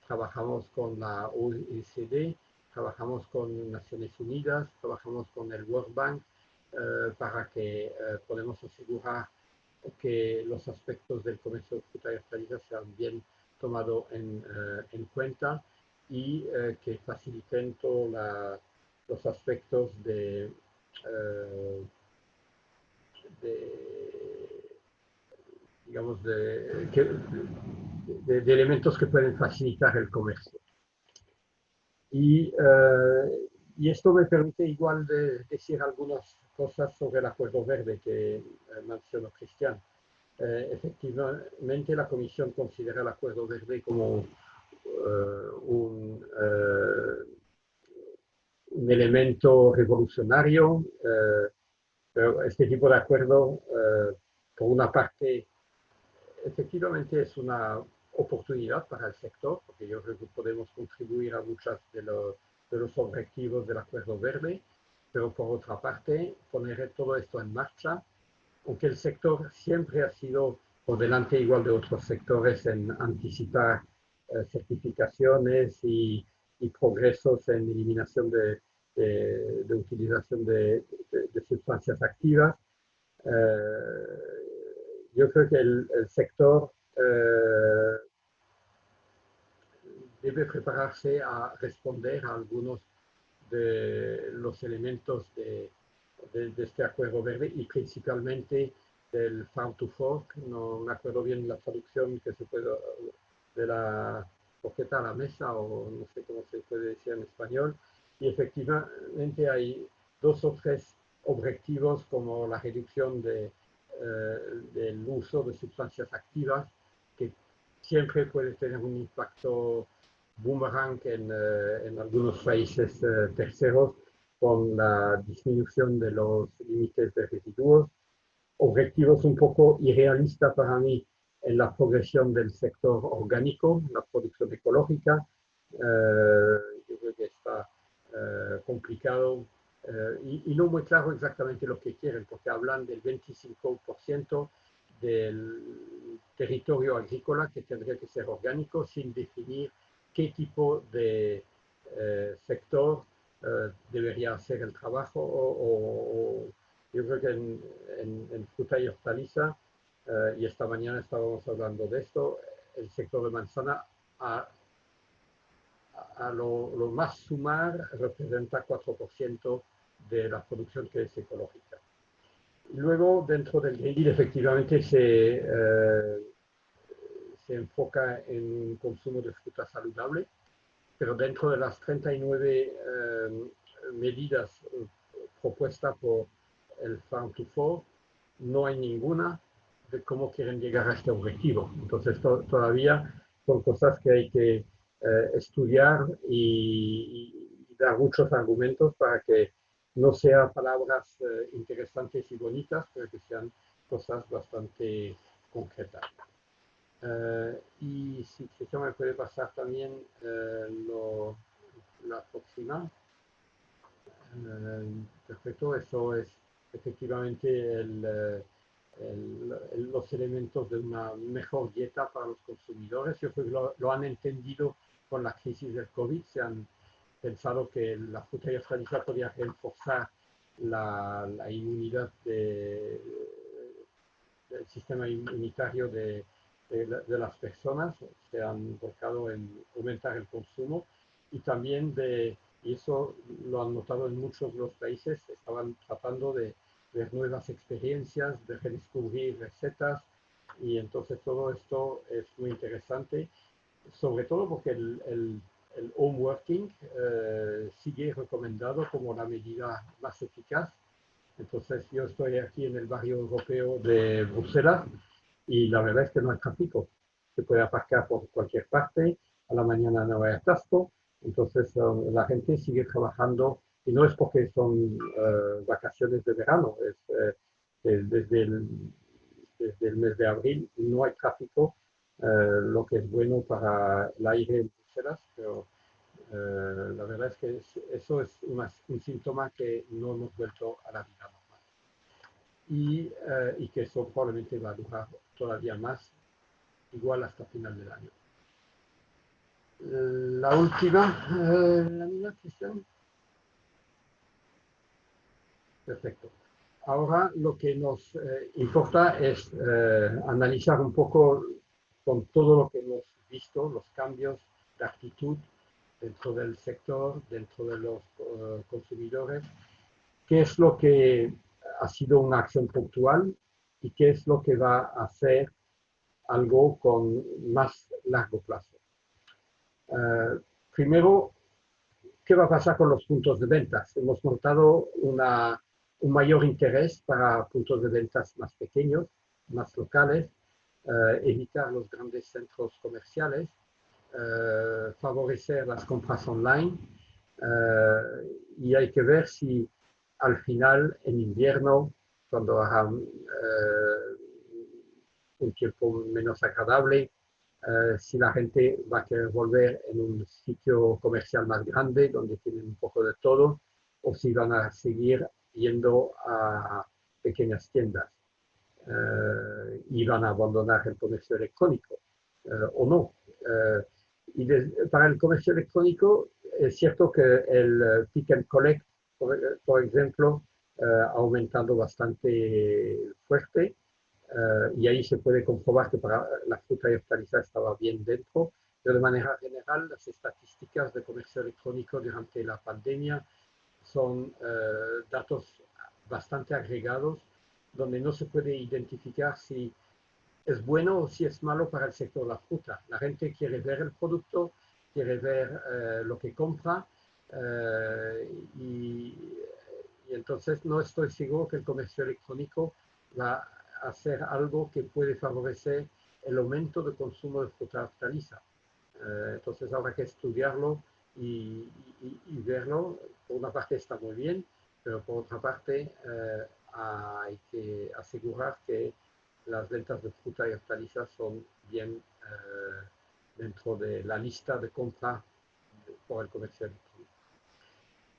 Trabajamos con la OECD, trabajamos con Naciones Unidas, trabajamos con el World Bank para que podamos asegurar que los aspectos del comercio de fruta y hortalizas sean bien tomados en cuenta y que faciliten todos los aspectos de elementos que pueden facilitar el comercio. Y esto me permite igual decir algunas cosas sobre el Acuerdo Verde que mencionó Cristian. Efectivamente, la Comisión considera el Acuerdo Verde como un elemento revolucionario, pero este tipo de acuerdo por una parte, efectivamente es una oportunidad para el sector, porque yo creo que podemos contribuir a muchos de los objetivos del Acuerdo Verde, pero por otra parte, poner todo esto en marcha, aunque el sector siempre ha sido por delante igual de otros sectores en anticipar certificaciones y progresos en eliminación de utilización de sustancias activas. Yo creo que el sector debe prepararse a responder a algunos de los elementos de este acuerdo verde y principalmente del Farm to Fork. No me acuerdo bien la traducción que se puede, de la forqueta a la mesa, o no sé cómo se puede decir en español. Y efectivamente hay 2 o 3 objetivos como la reducción del uso de sustancias activas, que siempre puede tener un impacto boomerang en algunos países terceros, con la disminución de los límites de residuos. Objetivos un poco irrealistas para mí en la progresión del sector orgánico, la producción ecológica. Yo creo que está complicado y no muy claro exactamente lo que quieren, porque hablan del 25% del territorio agrícola que tendría que ser orgánico, sin definir qué tipo de sector debería hacer el trabajo. Yo creo que en fruta y hortaliza, y esta mañana estábamos hablando de esto, el sector de manzana a lo más sumar representa 4% de la producción que es ecológica. Luego, dentro del Green Deal, efectivamente se enfoca en un consumo de fruta saludable, pero dentro de las 39 medidas propuestas por el Farm to Fork, no hay ninguna de cómo quieren llegar a este objetivo. Entonces, todavía son cosas que hay que estudiar y dar muchos argumentos para que no sean palabras interesantes y bonitas, pero que sean cosas bastante concretas. Y si se me puede pasar también la próxima. Perfecto, eso es efectivamente los elementos de una mejor dieta para los consumidores. Yo creo que lo han entendido con la crisis del COVID. Se han pensado que la fruta y hortaliza podía reforzar la inmunidad del sistema inmunitario de las personas. Se han volcado en aumentar el consumo y también y eso lo han notado en muchos de los países, estaban tratando de ver nuevas experiencias, de redescubrir recetas, y entonces todo esto es muy interesante, sobre todo porque el home working sigue recomendado como la medida más eficaz. Entonces yo estoy aquí en el barrio europeo de Bruselas y la verdad es que no hay tráfico. Se puede aparcar por cualquier parte, a la mañana no hay atasco, entonces la gente sigue trabajando y no es porque son vacaciones de verano, desde el mes de abril no hay tráfico, lo que es bueno para el aire en Bruselas, pero la verdad es que eso es un síntoma que no hemos vuelto a la vida normal. Y que eso probablemente va a durar todavía más, igual hasta final del año. La última, la misma, Cristian. Perfecto. Ahora lo que nos importa es analizar un poco, con todo lo que hemos visto, los cambios de actitud dentro del sector, dentro de los consumidores, qué es lo que ha sido una acción puntual y qué es lo que va a hacer algo con más largo plazo. Primero, ¿qué va a pasar con los puntos de ventas? Hemos notado un mayor interés para puntos de ventas más pequeños, más locales, evitar los grandes centros comerciales, favorecer las compras online, y hay que ver si al final en invierno cuando haga un tiempo menos agradable, si la gente va a querer volver en un sitio comercial más grande donde tienen un poco de todo, o si van a seguir yendo a pequeñas tiendas y van a abandonar el comercio electrónico o no. Para el comercio electrónico es cierto que el pick and collect, por ejemplo, ha aumentado bastante fuerte. Y ahí se puede comprobar que para la fruta y hortalizas estaba bien dentro, pero de manera general las estadísticas de comercio electrónico durante la pandemia son datos bastante agregados, donde no se puede identificar si es bueno o si es malo para el sector de la fruta. La gente quiere ver el producto, quiere ver lo que compra, y entonces no estoy seguro que el comercio electrónico va hacer algo que puede favorecer el aumento de consumo de fruta y hortaliza. Entonces habrá que estudiarlo y verlo. Por una parte está muy bien, pero por otra parte hay que asegurar que las ventas de fruta y hortalizas son bien dentro de la lista de compra por el comercio electrónico.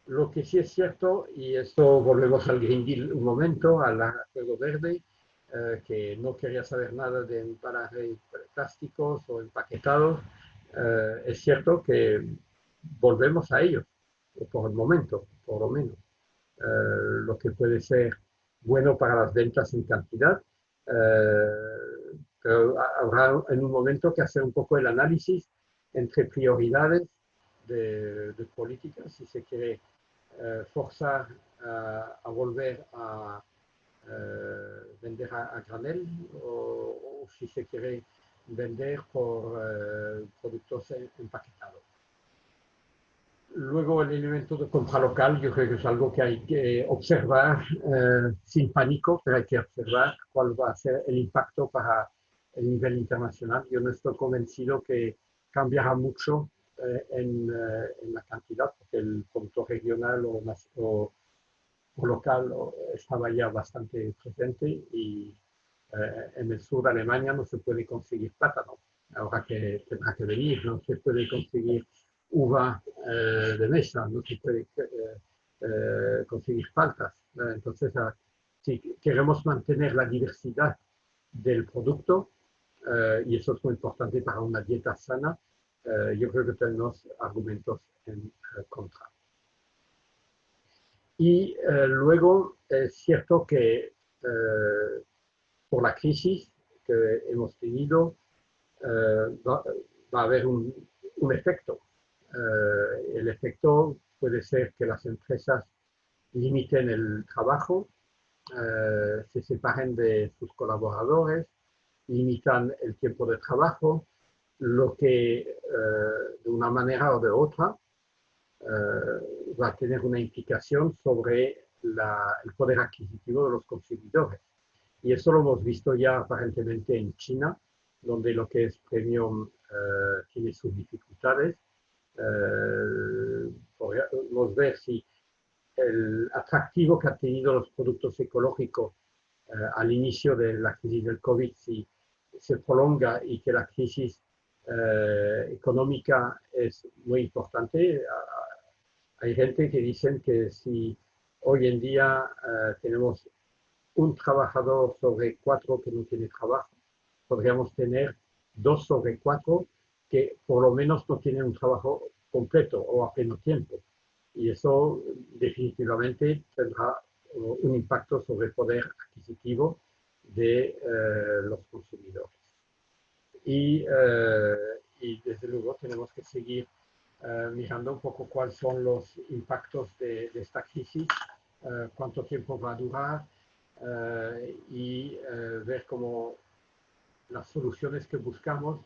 Lo que sí es cierto, y esto volvemos al Green Deal un momento, al Acuerdo Verde, que no quería saber nada de embalajes plásticos o empaquetados, es cierto que volvemos a ellos, por el momento, por lo menos. Lo que puede ser bueno para las ventas en cantidad, pero habrá en un momento que hacer un poco el análisis entre prioridades de políticas, si se quiere forzar a volver a vender a granel o si se quiere vender por productos empaquetados. Luego el elemento de compra local, yo creo que es algo que hay que observar sin pánico, pero hay que observar cuál va a ser el impacto para el nivel internacional. Yo no estoy convencido que cambiará mucho en la cantidad, porque el producto regional o local estaba ya bastante presente y en el sur de Alemania no se puede conseguir plátano. Ahora que tendrá que venir, no se puede conseguir uva de mesa, no se puede conseguir paltas. Entonces, si queremos mantener la diversidad del producto, y eso es muy importante para una dieta sana, yo creo que tenemos argumentos en contra. Y luego es cierto que por la crisis que hemos tenido va a haber un efecto. El efecto puede ser que las empresas limiten el trabajo, se separen de sus colaboradores, limitan el tiempo de trabajo, lo que de una manera o de otra va a tener una implicación sobre el poder adquisitivo de los consumidores. Y eso lo hemos visto ya aparentemente en China, donde lo que es premium tiene sus dificultades. Podemos ver si el atractivo que han tenido los productos ecológicos al inicio de la crisis del COVID, si se prolonga y que la crisis económica es muy importante. Hay gente que dicen que si hoy en día tenemos un trabajador sobre 4 que no tiene trabajo, podríamos tener 2 sobre 4 que por lo menos no tienen un trabajo completo o a pleno tiempo. Y eso definitivamente tendrá un impacto sobre el poder adquisitivo de los consumidores. Y desde luego tenemos que seguir mirando un poco cuáles son los impactos de esta crisis, cuánto tiempo va a durar, y ver cómo las soluciones que buscamos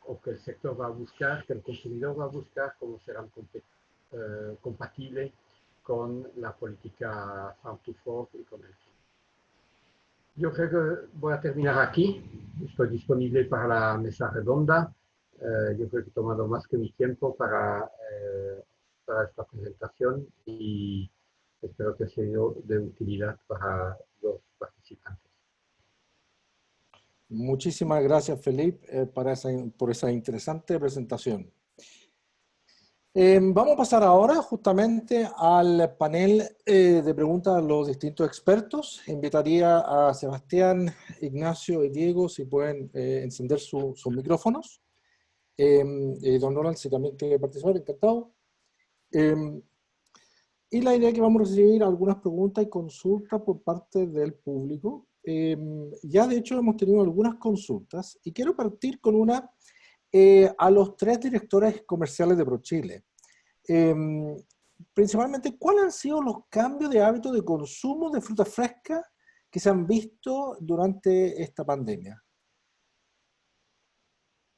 o que el sector va a buscar, que el consumidor va a buscar, cómo serán compatibles con la política Farm to Fork y con el clima. Yo creo que voy a terminar aquí. Estoy disponible para la mesa redonda. Yo creo que he tomado más que mi tiempo para esta presentación y espero que sea de utilidad para los participantes. Muchísimas gracias, Felipe, por esa interesante presentación. Vamos a pasar ahora justamente al panel de preguntas a los distintos expertos. Invitaría a Sebastián, Ignacio y Diego si pueden encender sus micrófonos. Don Ronald, si también quiere participar, encantado. Y la idea es que vamos a recibir algunas preguntas y consultas por parte del público. Ya de hecho hemos tenido algunas consultas y quiero partir con una a los 3 directores comerciales de ProChile. Principalmente, ¿cuáles han sido los cambios de hábitos de consumo de fruta fresca que se han visto durante esta pandemia?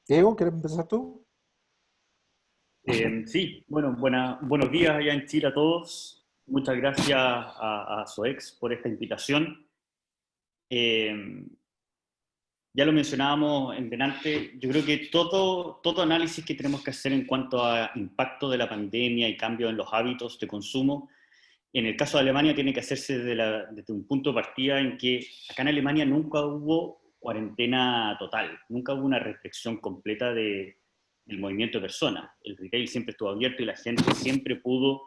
Diego, ¿quieres empezar tú? Sí, bueno, buenos días allá en Chile a todos. Muchas gracias a SOEX por esta invitación. Ya lo mencionábamos en delante, yo creo que todo análisis que tenemos que hacer en cuanto a impacto de la pandemia y cambio en los hábitos de consumo, en el caso de Alemania tiene que hacerse desde un punto de partida en que acá en Alemania nunca hubo cuarentena total, nunca hubo una restricción completa del movimiento de personas. El retail siempre estuvo abierto y la gente siempre pudo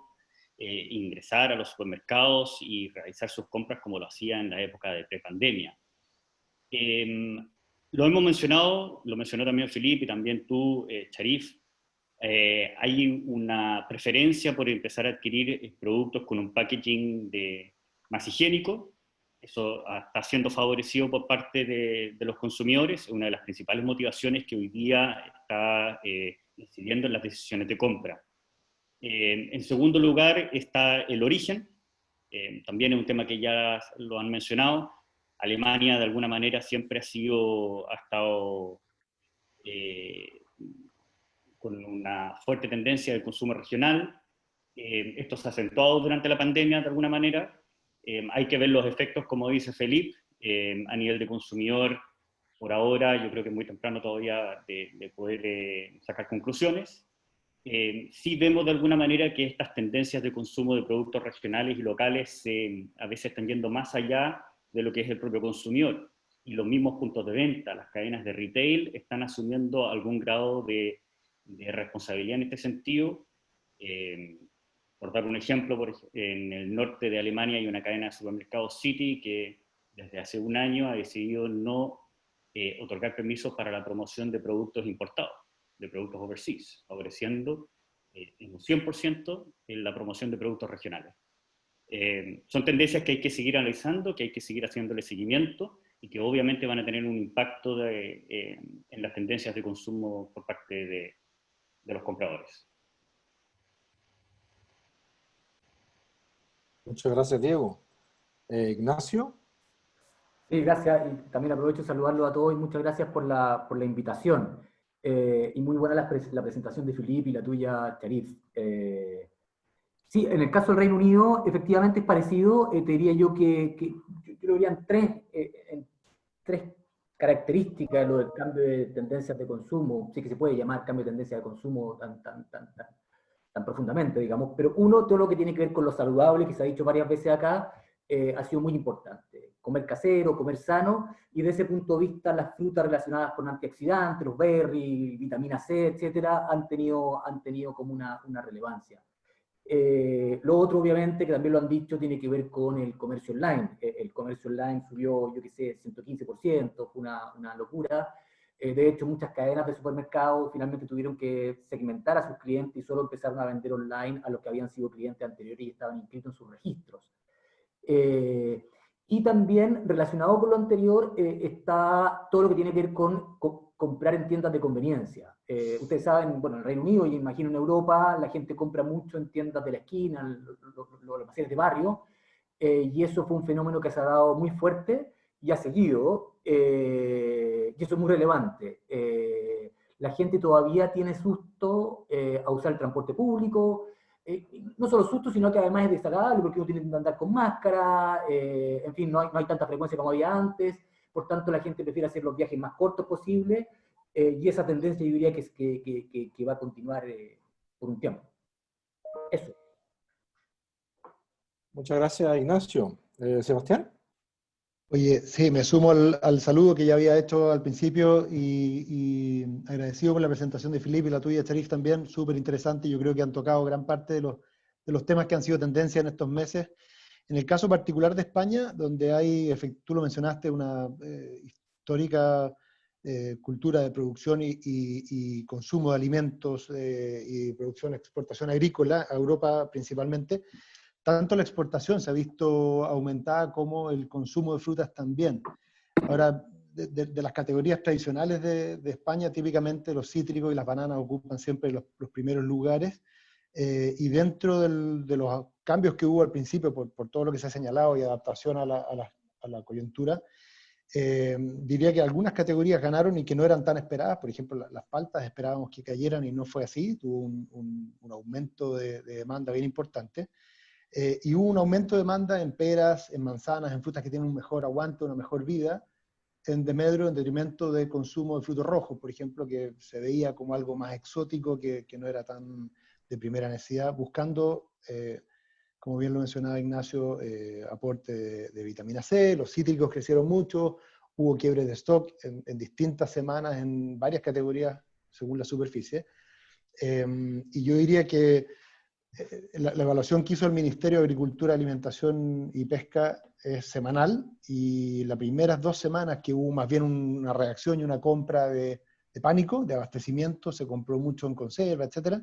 ingresar a los supermercados y realizar sus compras como lo hacía en la época de prepandemia. Lo hemos mencionado, lo mencionó también Felipe y también tú, Charif. Hay una preferencia por empezar a adquirir productos con un packaging más higiénico. Eso está siendo favorecido por parte de los consumidores, es una de las principales motivaciones que hoy día está incidiendo en las decisiones de compra. En segundo lugar está el origen, también es un tema que ya lo han mencionado. Alemania de alguna manera siempre ha estado con una fuerte tendencia del consumo regional. Esto se ha acentuado durante la pandemia de alguna manera. Hay que ver los efectos, como dice Felipe, a nivel de consumidor. Por ahora yo creo que es muy temprano todavía de poder sacar conclusiones. Sí vemos de alguna manera que estas tendencias de consumo de productos regionales y locales a veces están yendo más allá de lo que es el propio consumidor. Y los mismos puntos de venta, las cadenas de retail, están asumiendo algún grado de responsabilidad en este sentido. Por dar un ejemplo, en el norte de Alemania hay una cadena de supermercados City que desde hace un año ha decidido no otorgar permisos para la promoción de productos importados, de productos overseas, favoreciendo en un 100% la promoción de productos regionales. Son tendencias que hay que seguir analizando, que hay que seguir haciéndole seguimiento y que obviamente van a tener un impacto en las tendencias de consumo por parte de los compradores. Muchas gracias, Diego. Ignacio. Sí, gracias. Y también aprovecho de saludarlos a todos y muchas gracias por la invitación. Y muy buena la presentación de Felipe y la tuya, Charif. Sí, en el caso del Reino Unido, efectivamente es parecido. Te diría yo que yo lo diría en tres características de lo del cambio de tendencias de consumo, sí que se puede llamar cambio de tendencia de consumo tan profundamente, digamos, pero uno, todo lo que tiene que ver con lo saludable, que se ha dicho varias veces acá, ha sido muy importante. Comer casero, comer sano, y desde ese punto de vista las frutas relacionadas con antioxidantes, los berries, vitamina C, etcétera, han tenido como una relevancia. Lo otro, obviamente, que también lo han dicho, tiene que ver con el comercio online. El comercio online subió, yo qué sé, 115%, fue una locura. De hecho, muchas cadenas de supermercados finalmente tuvieron que segmentar a sus clientes y solo empezaron a vender online a los que habían sido clientes anteriores y estaban inscritos en sus registros. Y también, relacionado con lo anterior, está todo lo que tiene que ver con comprar en tiendas de conveniencia. Ustedes saben, bueno, en el Reino Unido y imagino en Europa, la gente compra mucho en tiendas de la esquina, los almacenes de barrio, y eso fue un fenómeno que se ha dado muy fuerte y ha seguido, y eso es muy relevante. La gente todavía tiene susto a usar el transporte público, no solo susto, sino que además es desagradable porque uno tiene que andar con máscara, en fin, no hay tanta frecuencia como había antes, por tanto la gente prefiere hacer los viajes más cortos posibles, y esa tendencia yo diría que va a continuar por un tiempo. Eso. Muchas gracias, Ignacio. Sebastián. Oye, sí, me sumo al saludo que ya había hecho al principio y agradecido por la presentación de Filipe y la tuya, Charif, también, súper interesante. Yo creo que han tocado gran parte de los temas que han sido tendencia en estos meses. En el caso particular de España, donde hay, tú lo mencionaste, una histórica cultura de producción y consumo de alimentos y producción, exportación agrícola a Europa principalmente, tanto la exportación se ha visto aumentada como el consumo de frutas también. Ahora, de las categorías tradicionales de España, típicamente los cítricos y las bananas ocupan siempre los primeros lugares. Y dentro de los cambios que hubo al principio, por todo lo que se ha señalado y adaptación a la coyuntura, diría que algunas categorías ganaron y que no eran tan esperadas. Por ejemplo, las paltas esperábamos que cayeran y no fue así. Tuvo un aumento de demanda bien importante. Y hubo un aumento de demanda en peras, en manzanas, en frutas que tienen un mejor aguante, una mejor vida, en detrimento de consumo de frutos rojos, por ejemplo, que se veía como algo más exótico, que no era tan de primera necesidad, buscando, como bien lo mencionaba Ignacio, aporte de vitamina C. Los cítricos crecieron mucho, hubo quiebres de stock en distintas semanas en varias categorías según la superficie. Y yo diría que la evaluación que hizo el Ministerio de Agricultura, Alimentación y Pesca es semanal, y las primeras 2 semanas que hubo más bien una reacción y una compra de pánico, de abastecimiento, se compró mucho en conserva, etc.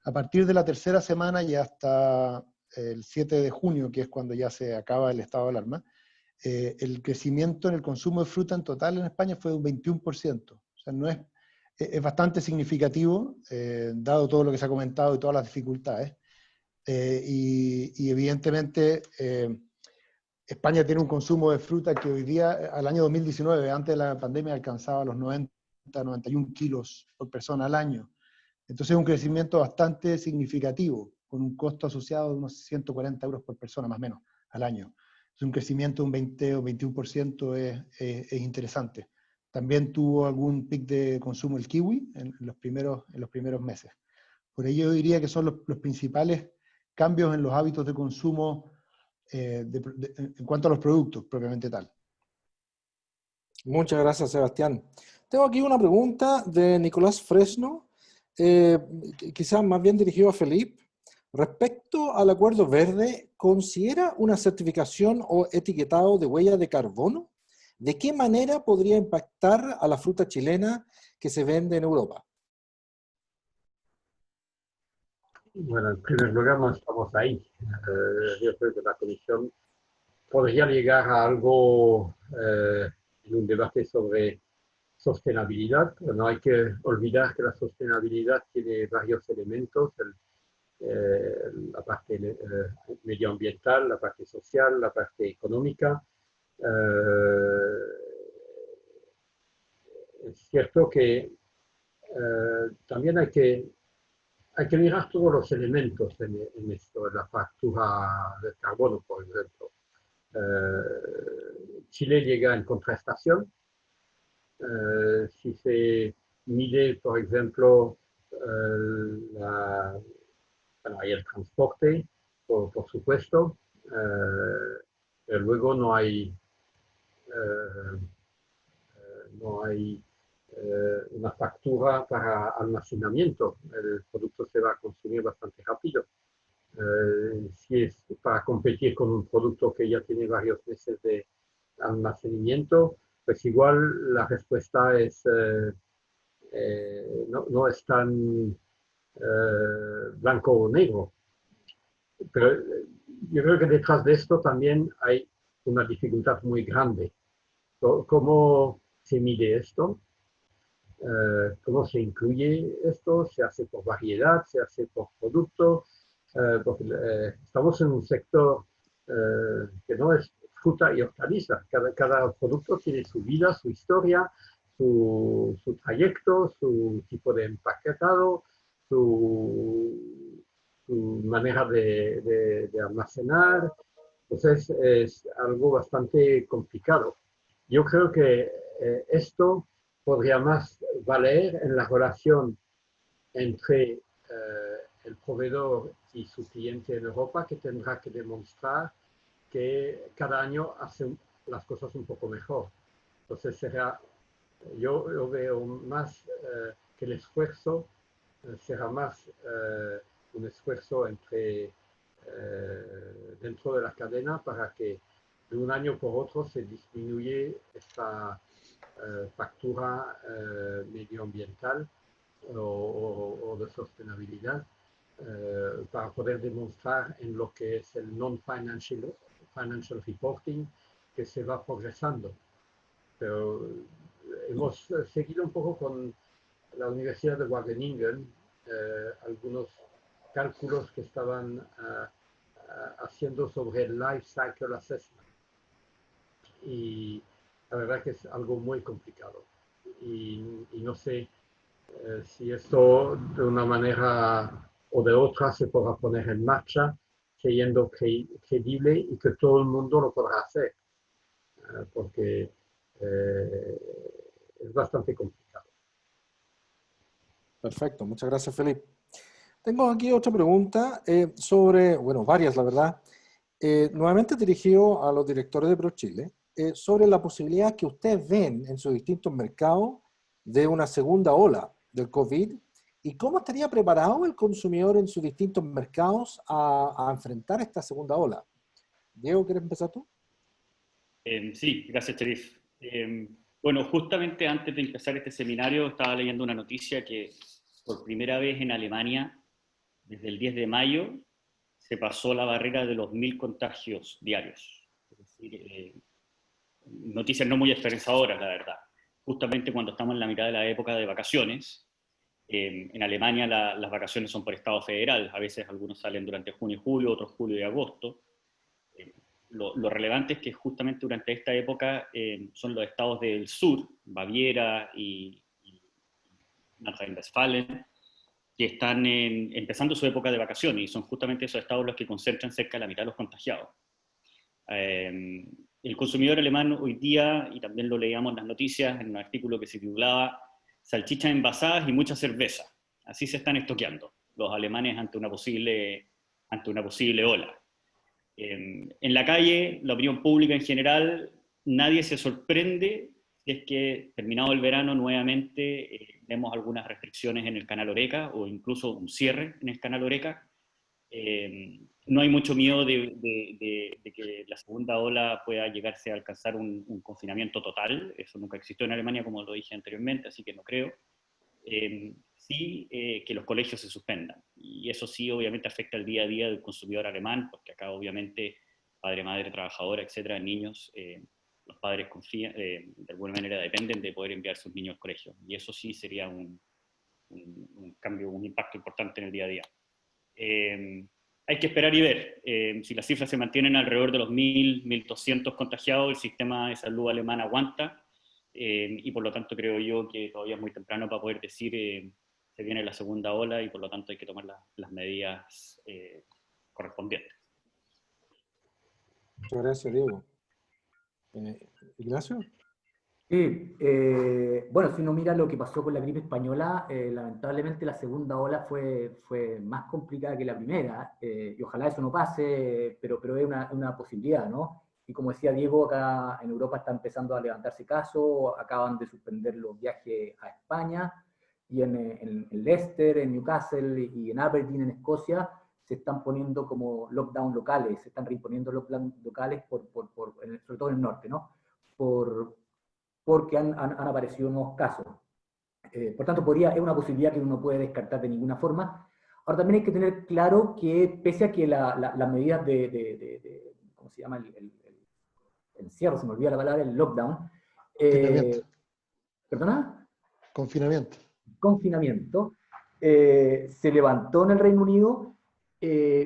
A partir de la tercera semana y hasta el 7 de junio, que es cuando ya se acaba el estado de alarma, el crecimiento en el consumo de fruta en total en España fue de un 21%. O sea, no es bastante significativo, dado todo lo que se ha comentado y todas las dificultades. Y evidentemente España tiene un consumo de fruta que hoy día, al año 2019, antes de la pandemia, alcanzaba los 91 kilos por persona al año. Entonces es un crecimiento bastante significativo, con un costo asociado de unos 140 euros por persona, más o menos, al año. Es un crecimiento de un 20 o 21% es interesante. También tuvo algún pic de consumo el kiwi en los primeros meses. Por ello yo diría que son los principales cambios en los hábitos de consumo en cuanto a los productos propiamente tal. Muchas gracias, Sebastián. Tengo aquí una pregunta de Nicolás Fresno, quizás más bien dirigido a Felipe. Respecto al Acuerdo Verde, ¿considera una certificación o etiquetado de huella de carbono? ¿De qué manera podría impactar a la fruta chilena que se vende en Europa? Bueno, en primer lugar, no estamos ahí. Yo creo que la Comisión podría llegar a algo en un debate sobre sostenibilidad, pero no hay que olvidar que la sostenibilidad tiene varios elementos, la parte medioambiental, la parte social, la parte económica. Es cierto que también hay que mirar todos los elementos en esto, en la factura del carbono, por ejemplo. Chile llega en contraestación. Si se mide, por ejemplo, hay el transporte, por supuesto, pero luego no hay una factura para almacenamiento. El producto se va a consumir bastante rápido. Si es para competir con un producto que ya tiene varios meses de almacenamiento, pues igual la respuesta es no es tan blanco o negro. Pero yo creo que detrás de esto también hay una dificultad muy grande. ¿Cómo se mide esto? ¿Cómo se incluye esto? ¿Se hace por variedad? ¿Se hace por producto? Porque estamos en un sector que no es fruta y hortaliza. Cada producto tiene su vida, su historia, su trayecto, su tipo de empaquetado, su manera de almacenar. Entonces es algo bastante complicado. Yo creo que esto podría más valer en la relación entre el proveedor y su cliente en Europa, que tendrá que demostrar que cada año hace las cosas un poco mejor. Entonces yo veo más que el esfuerzo será más un esfuerzo dentro de la cadena para que de un año por otro se disminuye esta factura medioambiental o de sostenibilidad para poder demostrar en lo que es el non-financial reporting que se va progresando. Pero hemos seguido un poco con la Universidad de Wageningen algunos cálculos que estaban haciendo sobre el Life Cycle Assessment. Y la verdad que es algo muy complicado. Y no sé si esto de una manera o de otra se podrá poner en marcha, siendo creíble y que todo el mundo lo podrá hacer. Porque es bastante complicado. Perfecto, muchas gracias, Felipe. Tengo aquí otra pregunta sobre, bueno, varias, la verdad. Nuevamente dirigido a los directores de ProChile, sobre la posibilidad que ustedes ven en sus distintos mercados de una segunda ola del COVID y cómo estaría preparado el consumidor en sus distintos mercados a enfrentar esta segunda ola. Diego, ¿quieres empezar tú? Sí, gracias, Cherif. Bueno, justamente antes de empezar este seminario estaba leyendo una noticia que por primera vez en Alemania, desde el 10 de mayo, se pasó la barrera de los 1000 contagios diarios. Es decir, noticias no muy esperanzadoras, la verdad. Justamente cuando estamos en la mitad de la época de vacaciones, en Alemania las vacaciones son por estado federal, a veces algunos salen durante junio y julio, otros julio y agosto. Lo relevante es que justamente durante esta época son los estados del sur, Baviera y Nordrhein-Westfalen, que están empezando su época de vacaciones y son justamente esos estados los que concentran cerca de la mitad de los contagiados. El consumidor alemán hoy día, y también lo leíamos en las noticias, en un artículo que se titulaba "Salchichas envasadas y mucha cerveza". Así se están estoqueando los alemanes ante una posible ola. En la calle, la opinión pública en general, nadie se sorprende si es que terminado el verano nuevamente vemos algunas restricciones en el canal Horeca o incluso un cierre en el canal Horeca. No hay mucho miedo de que la segunda ola pueda llegarse a alcanzar un confinamiento total. Eso nunca existió en Alemania, como lo dije anteriormente, así que no creo. Sí que los colegios se suspendan. Y eso sí, obviamente, afecta el día a día del consumidor alemán, porque acá, obviamente, padre, madre, trabajadora, etcétera, niños, los padres confían, de alguna manera dependen de poder enviar sus niños al colegio. Y eso sí sería un cambio, un impacto importante en el día a día. Hay que esperar y ver. Si las cifras se mantienen alrededor de los 1000, 1200 contagiados, el sistema de salud alemán aguanta. Y por lo tanto creo yo que todavía es muy temprano para poder decir se viene la segunda ola y por lo tanto hay que tomar las medidas correspondientes. Muchas gracias, Diego. Ignacio. Sí, bueno, si uno mira lo que pasó con la gripe española, lamentablemente la segunda ola fue más complicada que la primera, y ojalá eso no pase, pero es una posibilidad, ¿no? Y como decía Diego, acá en Europa está empezando a levantarse casos, acaban de suspender los viajes a España, y en Leicester, en Newcastle y en Aberdeen, en Escocia, se están poniendo como lockdown locales, se están reimponiendo lockdown locales, sobre todo en el norte, ¿no? Porque han aparecido nuevos casos. Por tanto, es una posibilidad que uno no puede descartar de ninguna forma. Ahora también hay que tener claro que pese a que las medidas ¿cómo se llama? El encierro, se me olvida la palabra, el lockdown. Confinamiento. ¿Perdona? Confinamiento. Se levantó en el Reino Unido,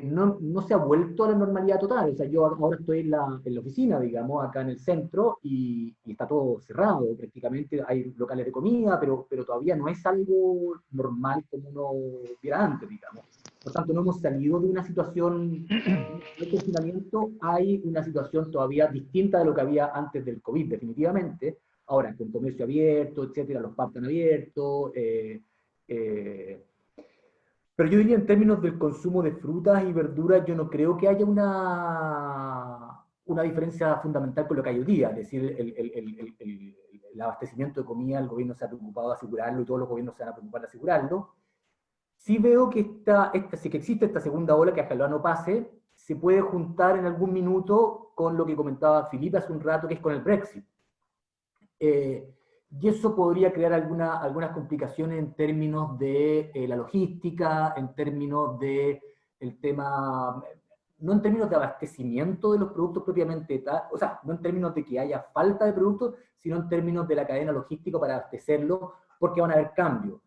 no se ha vuelto a la normalidad total. O sea, yo ahora estoy en la oficina, digamos, acá en el centro, y está todo cerrado prácticamente. Hay locales de comida, pero todavía no es algo normal como uno viera antes, digamos. Por tanto, no hemos salido de una situación de confinamiento, hay una situación todavía distinta de lo que había antes del COVID, definitivamente. Ahora, con comercio abierto, etcétera, los pubs están abiertos, pero yo diría en términos del consumo de frutas y verduras, yo no creo que haya una diferencia fundamental con lo que hay hoy día, es decir, el abastecimiento de comida, el gobierno se ha preocupado de asegurarlo y todos los gobiernos se van a preocupar de asegurarlo. Sí veo que sí que existe esta segunda ola, que ojalá no pase, se puede juntar en algún minuto con lo que comentaba Felipe hace un rato, que es con el Brexit. Y eso podría crear algunas complicaciones en términos de la logística, en términos de el tema, no en términos de abastecimiento de los productos propiamente tal, o sea, no en términos de que haya falta de productos, sino en términos de la cadena logística para abastecerlo, porque van a haber cambios.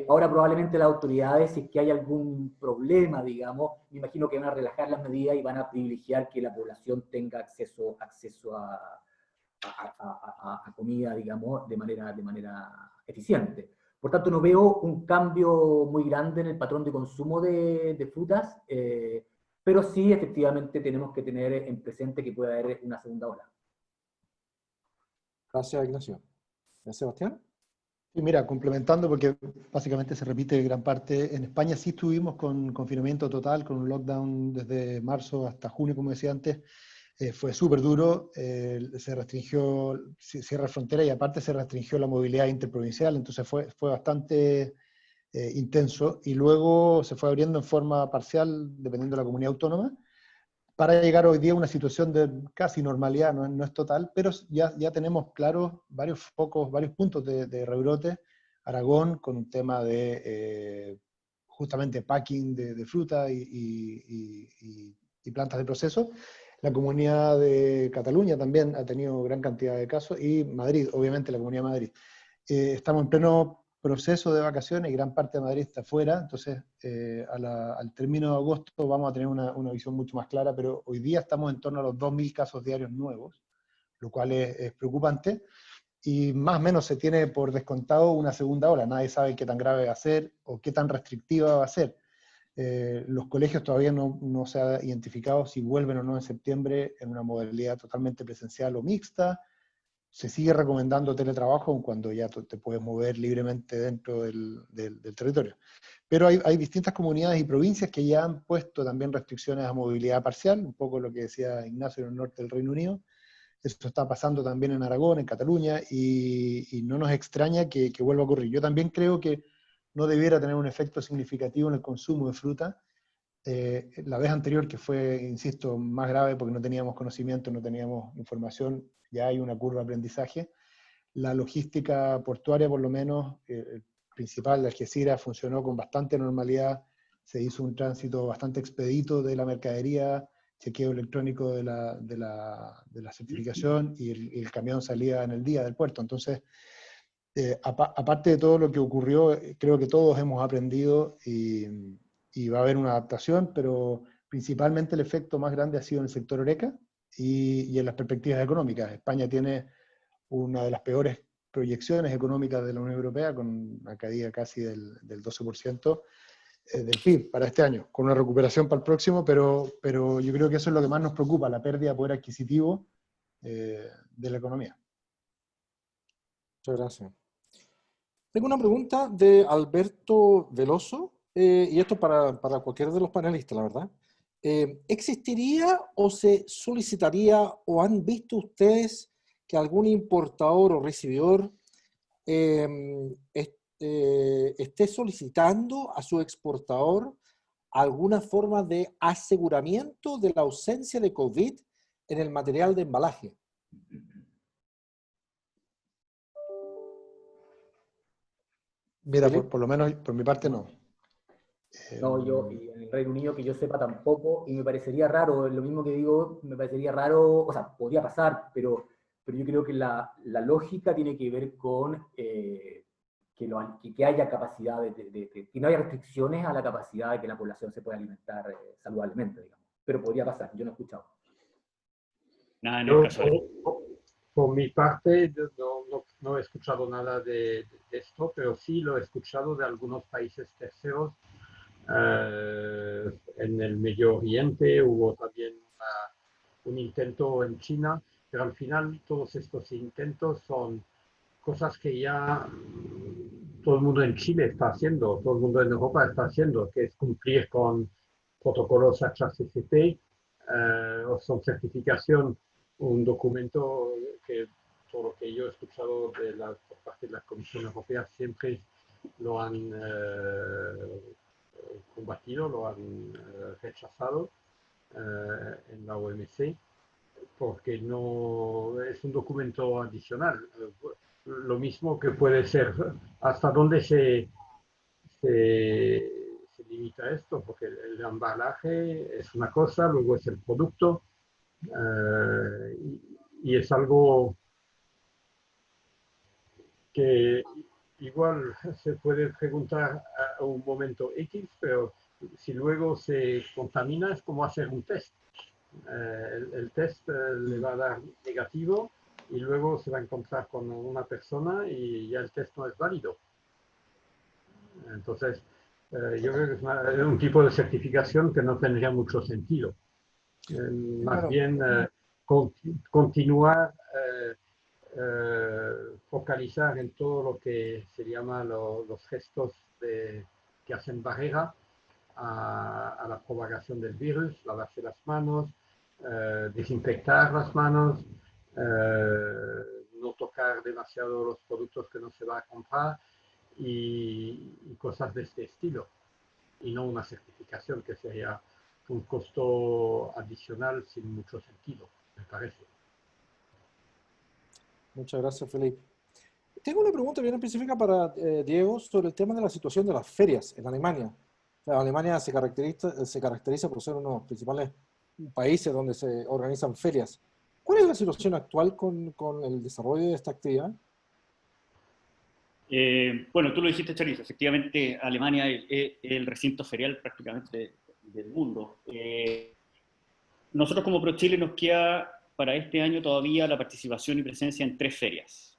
Ahora probablemente las autoridades, si es que hay algún problema, digamos, me imagino que van a relajar las medidas y van a privilegiar que la población tenga acceso a comida, digamos, de manera eficiente. Por tanto, no veo un cambio muy grande en el patrón de consumo de frutas, pero sí, efectivamente, tenemos que tener en presente que puede haber una segunda ola. Gracias, Ignacio. Sebastián. Sí, mira, complementando, porque básicamente se repite gran parte, en España sí estuvimos con confinamiento total, con un lockdown desde marzo hasta junio, como decía antes. Fue súper duro, se restringió cierre de frontera y aparte se restringió la movilidad interprovincial, entonces fue bastante intenso, y luego se fue abriendo en forma parcial dependiendo de la comunidad autónoma, para llegar hoy día a una situación de casi normalidad, no es total, pero ya tenemos claros varios focos, varios puntos de rebrote. Aragón con un tema de justamente packing de fruta y plantas de proceso. La comunidad de Cataluña también ha tenido gran cantidad de casos, y Madrid, obviamente la Comunidad de Madrid. Estamos en pleno proceso de vacaciones y gran parte de Madrid está fuera, entonces al término de agosto vamos a tener una visión mucho más clara, pero hoy día estamos en torno a los 2.000 casos diarios nuevos, lo cual es preocupante, y más o menos se tiene por descontado una segunda ola. Nadie sabe qué tan grave va a ser o qué tan restrictiva va a ser. Los colegios todavía no se ha identificado si vuelven o no en septiembre en una modalidad totalmente presencial o mixta. Se sigue recomendando teletrabajo, aun cuando ya te puedes mover libremente dentro del territorio. Pero hay distintas comunidades y provincias que ya han puesto también restricciones a movilidad parcial, un poco lo que decía Ignacio en el norte del Reino Unido. Eso está pasando también en Aragón, en Cataluña, y no nos extraña que vuelva a ocurrir. Yo también creo que no debiera tener un efecto significativo en el consumo de fruta. La vez anterior, que fue, insisto, más grave porque no teníamos conocimiento, no teníamos información, ya hay una curva de aprendizaje. La logística portuaria, por lo menos, el principal de Algeciras, funcionó con bastante normalidad. Se hizo un tránsito bastante expedito de la mercadería, chequeo electrónico de la certificación, y el camión salía en el día del puerto. Entonces, aparte de todo lo que ocurrió, creo que todos hemos aprendido y va a haber una adaptación, pero principalmente el efecto más grande ha sido en el sector Horeca y en las perspectivas económicas. España tiene una de las peores proyecciones económicas de la Unión Europea, con una caída casi del 12% del PIB para este año, con una recuperación para el próximo, pero yo creo que eso es lo que más nos preocupa, la pérdida de poder adquisitivo de la economía. Muchas gracias. Tengo una pregunta de Alberto Veloso, y esto para cualquiera de los panelistas, la verdad. ¿Existiría o se solicitaría o han visto ustedes que algún importador o recibidor esté solicitando a su exportador alguna forma de aseguramiento de la ausencia de COVID en el material de embalaje? Mira, por lo menos por mi parte no. No, yo en el Reino Unido que yo sepa tampoco, y me parecería raro, lo mismo que digo, me parecería raro, o sea, podría pasar, pero yo creo que la lógica tiene que ver con que haya capacidad, que no haya restricciones a la capacidad de que la población se pueda alimentar saludablemente, digamos. Pero podría pasar, yo no he escuchado. Nada en el caso de... Por mi parte, no he escuchado nada de esto, pero sí lo he escuchado de algunos países terceros. En el Medio Oriente hubo también un intento en China, pero al final todos estos intentos son cosas que ya todo el mundo en Chile está haciendo, todo el mundo en Europa está haciendo, que es cumplir con protocolos HACCP, son certificación, un documento que todo lo que yo he escuchado por parte de la Comisión Europea siempre lo han combatido, lo han rechazado en la OMC, porque no es un documento adicional. Lo mismo que puede ser, hasta dónde se limita esto, porque el embalaje es una cosa, luego es el producto, y es algo que igual se puede preguntar a un momento X, pero si luego se contamina es como hacer un test. El test le va a dar negativo y luego se va a encontrar con una persona y ya el test no es válido. Entonces, yo creo que es un tipo de certificación que no tendría mucho sentido. Más bien continuar, focalizar en todo lo que se llama los gestos que hacen barrera a la propagación del virus, lavarse las manos, desinfectar las manos, no tocar demasiado los productos que no se va a comprar y cosas de este estilo, y no una certificación que sería un costo adicional sin mucho sentido, me parece. Muchas gracias, Felipe. Tengo una pregunta bien específica para Diego sobre el tema de la situación de las ferias en Alemania. O sea, Alemania se caracteriza por ser uno de los principales países donde se organizan ferias. ¿Cuál es la situación actual con el desarrollo de esta actividad? Bueno, tú lo dijiste, Charis, efectivamente Alemania es el recinto ferial prácticamente del mundo. Nosotros como ProChile nos queda para este año todavía la participación y presencia en 3 ferias.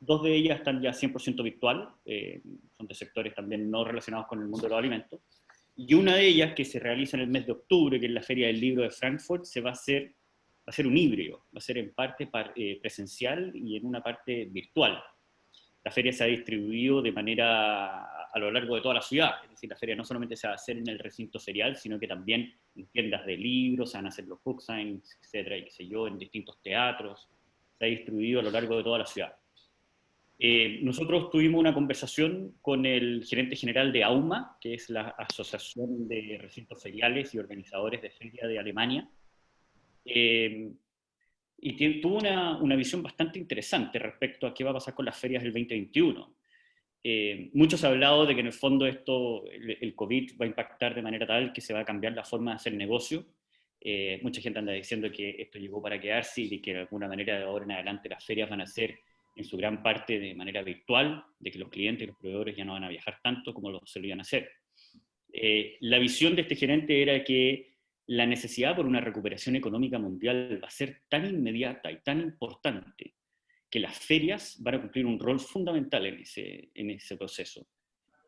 Dos de ellas están ya 100% virtual, son de sectores también no relacionados con el mundo de los alimentos, y una de ellas que se realiza en el mes de octubre, que es la Feria del Libro de Frankfurt, va a ser un híbrido, va a ser en parte presencial y en una parte virtual. La feria se ha distribuido de manera a lo largo de toda la ciudad, es decir, la feria no solamente se va a hacer en el recinto ferial, sino que también en tiendas de libros, se van a hacer los book signs, etcétera, y qué sé yo, en distintos teatros, se ha distribuido a lo largo de toda la ciudad. Nosotros tuvimos una conversación con el gerente general de AUMA, que es la Asociación de Recintos Feriales y Organizadores de Feria de Alemania, y tuvo una visión bastante interesante respecto a qué va a pasar con las ferias del 2021. Muchos han hablado de que en el fondo el COVID va a impactar de manera tal que se va a cambiar la forma de hacer negocio. Mucha gente anda diciendo que esto llegó para quedarse y de que de alguna manera de ahora en adelante las ferias van a ser en su gran parte de manera virtual, de que los clientes y los proveedores ya no van a viajar tanto como lo solían hacer. La visión de este gerente era que la necesidad por una recuperación económica mundial va a ser tan inmediata y tan importante que las ferias van a cumplir un rol fundamental en ese proceso.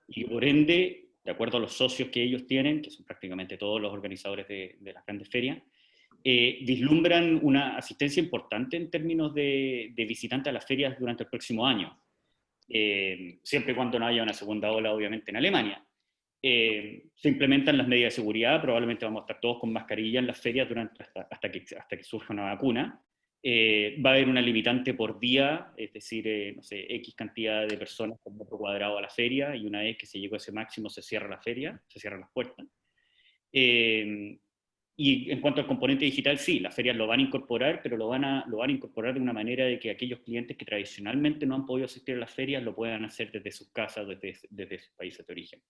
Y por ende, de acuerdo a los socios que ellos tienen, que son prácticamente todos los organizadores de las grandes ferias, vislumbran una asistencia importante en términos de visitantes a las ferias durante el próximo año, siempre y cuando no haya una segunda ola, obviamente, en Alemania. Se implementan las medidas de seguridad, probablemente vamos a estar todos con mascarilla en las ferias hasta que surja una vacuna. Va a haber una limitante por día, es decir, no sé, X cantidad de personas por metro cuadrado a la feria, y una vez que se llegó a ese máximo se cierra la feria, se cierran las puertas. Y en cuanto al componente digital, sí, las ferias lo van a incorporar, pero lo van a incorporar de una manera de que aquellos clientes que tradicionalmente no han podido asistir a las ferias lo puedan hacer desde sus casas, desde sus países de origen.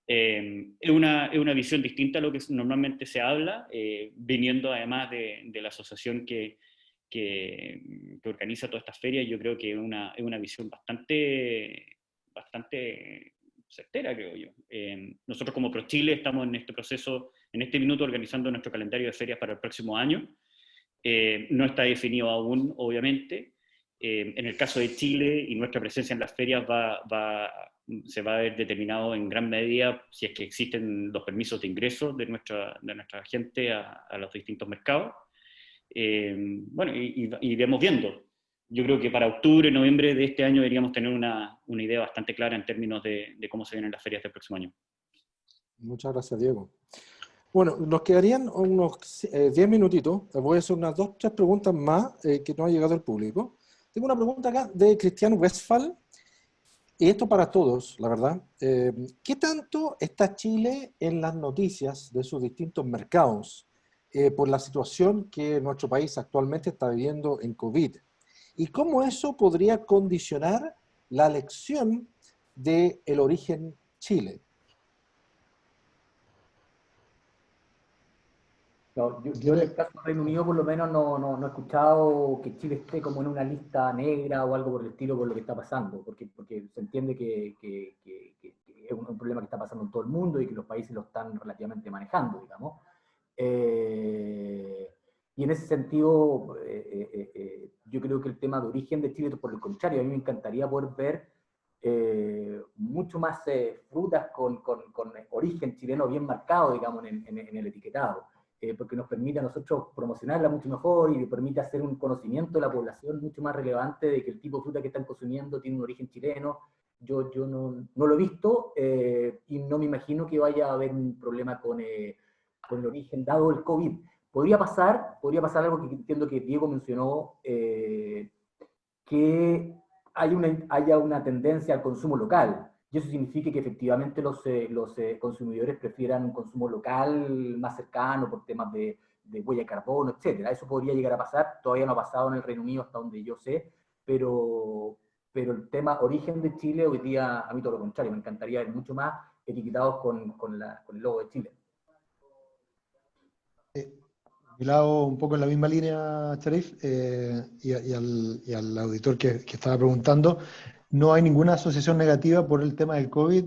Es una visión distinta a lo que normalmente se habla, viniendo además de la asociación que organiza todas estas ferias. Yo creo que es una visión bastante certera, creo yo. Nosotros como ProChile estamos en este proceso, en este minuto, organizando nuestro calendario de ferias para el próximo año. No está definido aún, obviamente. En el caso de Chile y nuestra presencia en las ferias se va a ver determinado en gran medida si es que existen los permisos de ingreso de nuestra gente a los distintos mercados. Bueno, y iremos viendo. Yo creo que para octubre, noviembre de este año deberíamos tener una idea bastante clara en términos de cómo se vienen las ferias del próximo año. Muchas gracias, Diego. Bueno, nos quedarían unos 10 minutitos. Voy a hacer unas 2 o 3 preguntas más que no ha llegado al público. Tengo una pregunta acá de Cristian Westphal, y esto para todos, la verdad. ¿Qué tanto está Chile en las noticias de sus distintos mercados por la situación que nuestro país actualmente está viviendo en COVID? ¿Y cómo eso podría condicionar la elección del origen Chile? No, yo en el caso del Reino Unido por lo menos no he escuchado que Chile esté como en una lista negra o algo por el estilo por lo que está pasando, porque se entiende que es un problema que está pasando en todo el mundo y que los países lo están relativamente manejando, digamos. Y en ese sentido, yo creo que el tema de origen de Chile, por el contrario, a mí me encantaría poder ver mucho más frutas con origen chileno bien marcado, digamos, en el etiquetado. Porque nos permite a nosotros promocionarla mucho mejor y permite hacer un conocimiento de la población mucho más relevante de que el tipo de fruta que están consumiendo tiene un origen chileno. Yo no lo he visto y no me imagino que vaya a haber un problema con el origen dado el COVID. Podría pasar algo que entiendo que Diego mencionó, que haya una tendencia al consumo local. Y eso significa que efectivamente los consumidores prefieran un consumo local más cercano por temas de huella de carbono, etc. Eso podría llegar a pasar, todavía no ha pasado en el Reino Unido hasta donde yo sé, pero el tema origen de Chile hoy día, a mí todo lo contrario, me encantaría ver mucho más etiquetados con el logo de Chile. Mi lado, un poco en la misma línea, Charif, y al auditor que estaba preguntando, no hay ninguna asociación negativa por el tema del COVID.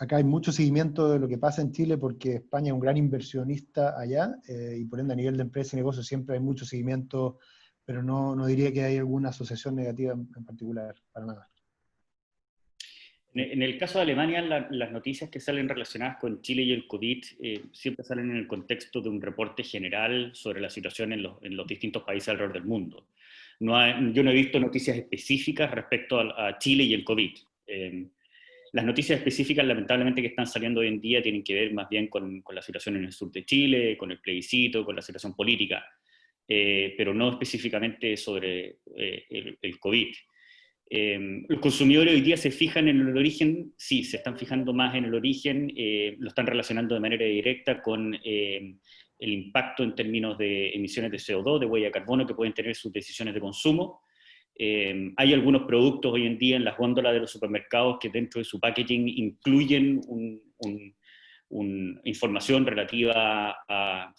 Acá hay mucho seguimiento de lo que pasa en Chile porque España es un gran inversionista allá y por ende a nivel de empresa y negocio siempre hay mucho seguimiento, pero no diría que hay alguna asociación negativa en particular, para nada. En el caso de Alemania, las noticias que salen relacionadas con Chile y el COVID siempre salen en el contexto de un reporte general sobre la situación en los distintos países alrededor del mundo. Yo no he visto noticias específicas respecto a Chile y el COVID. Las noticias específicas, lamentablemente, que están saliendo hoy en día tienen que ver más bien con la situación en el sur de Chile, con el plebiscito, con la situación política, pero no específicamente sobre el COVID. Los consumidores hoy día se fijan en el origen, sí, se están fijando más en el origen, lo están relacionando de manera directa con el impacto en términos de emisiones de CO2, de huella de carbono que pueden tener sus decisiones de consumo. Hay algunos productos hoy en día en las góndolas de los supermercados que dentro de su packaging incluyen información relativa a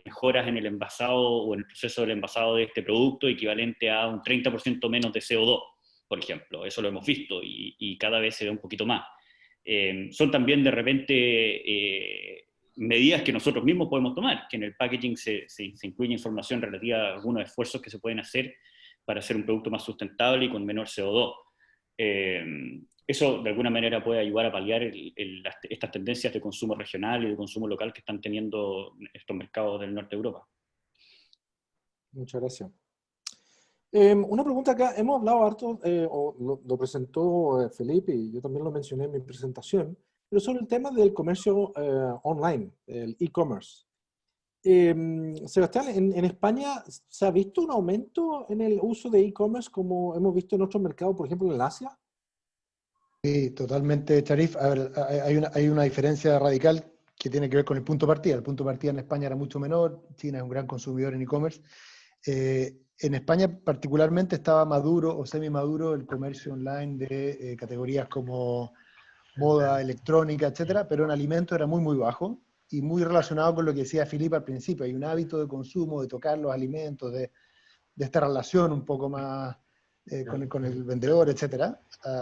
mejoras en el envasado o en el proceso del envasado de este producto equivalente a un 30% menos de CO2. Por ejemplo, eso lo hemos visto y cada vez se ve un poquito más. Son también de repente medidas que nosotros mismos podemos tomar, que en el packaging se incluye información relativa a algunos esfuerzos que se pueden hacer para hacer un producto más sustentable y con menor CO2. Eso de alguna manera puede ayudar a paliar estas tendencias de consumo regional y de consumo local que están teniendo estos mercados del norte de Europa. Muchas gracias. Una pregunta acá, hemos hablado harto, lo presentó Felipe y yo también lo mencioné en mi presentación, pero sobre el tema del comercio online, el e-commerce. Sebastián, ¿en España se ha visto un aumento en el uso de e-commerce como hemos visto en otros mercados, por ejemplo en el Asia? Sí, totalmente, Charif. A ver, hay una diferencia radical que tiene que ver con el punto de partida. El punto de partida en España era mucho menor, China es un gran consumidor en e-commerce. En España particularmente estaba maduro o semi-maduro el comercio online de categorías como moda, electrónica, etcétera, pero en alimentos era muy, muy bajo y muy relacionado con lo que decía Filipe al principio. Hay un hábito de consumo, de tocar los alimentos, de esta relación un poco más con el vendedor, etcétera.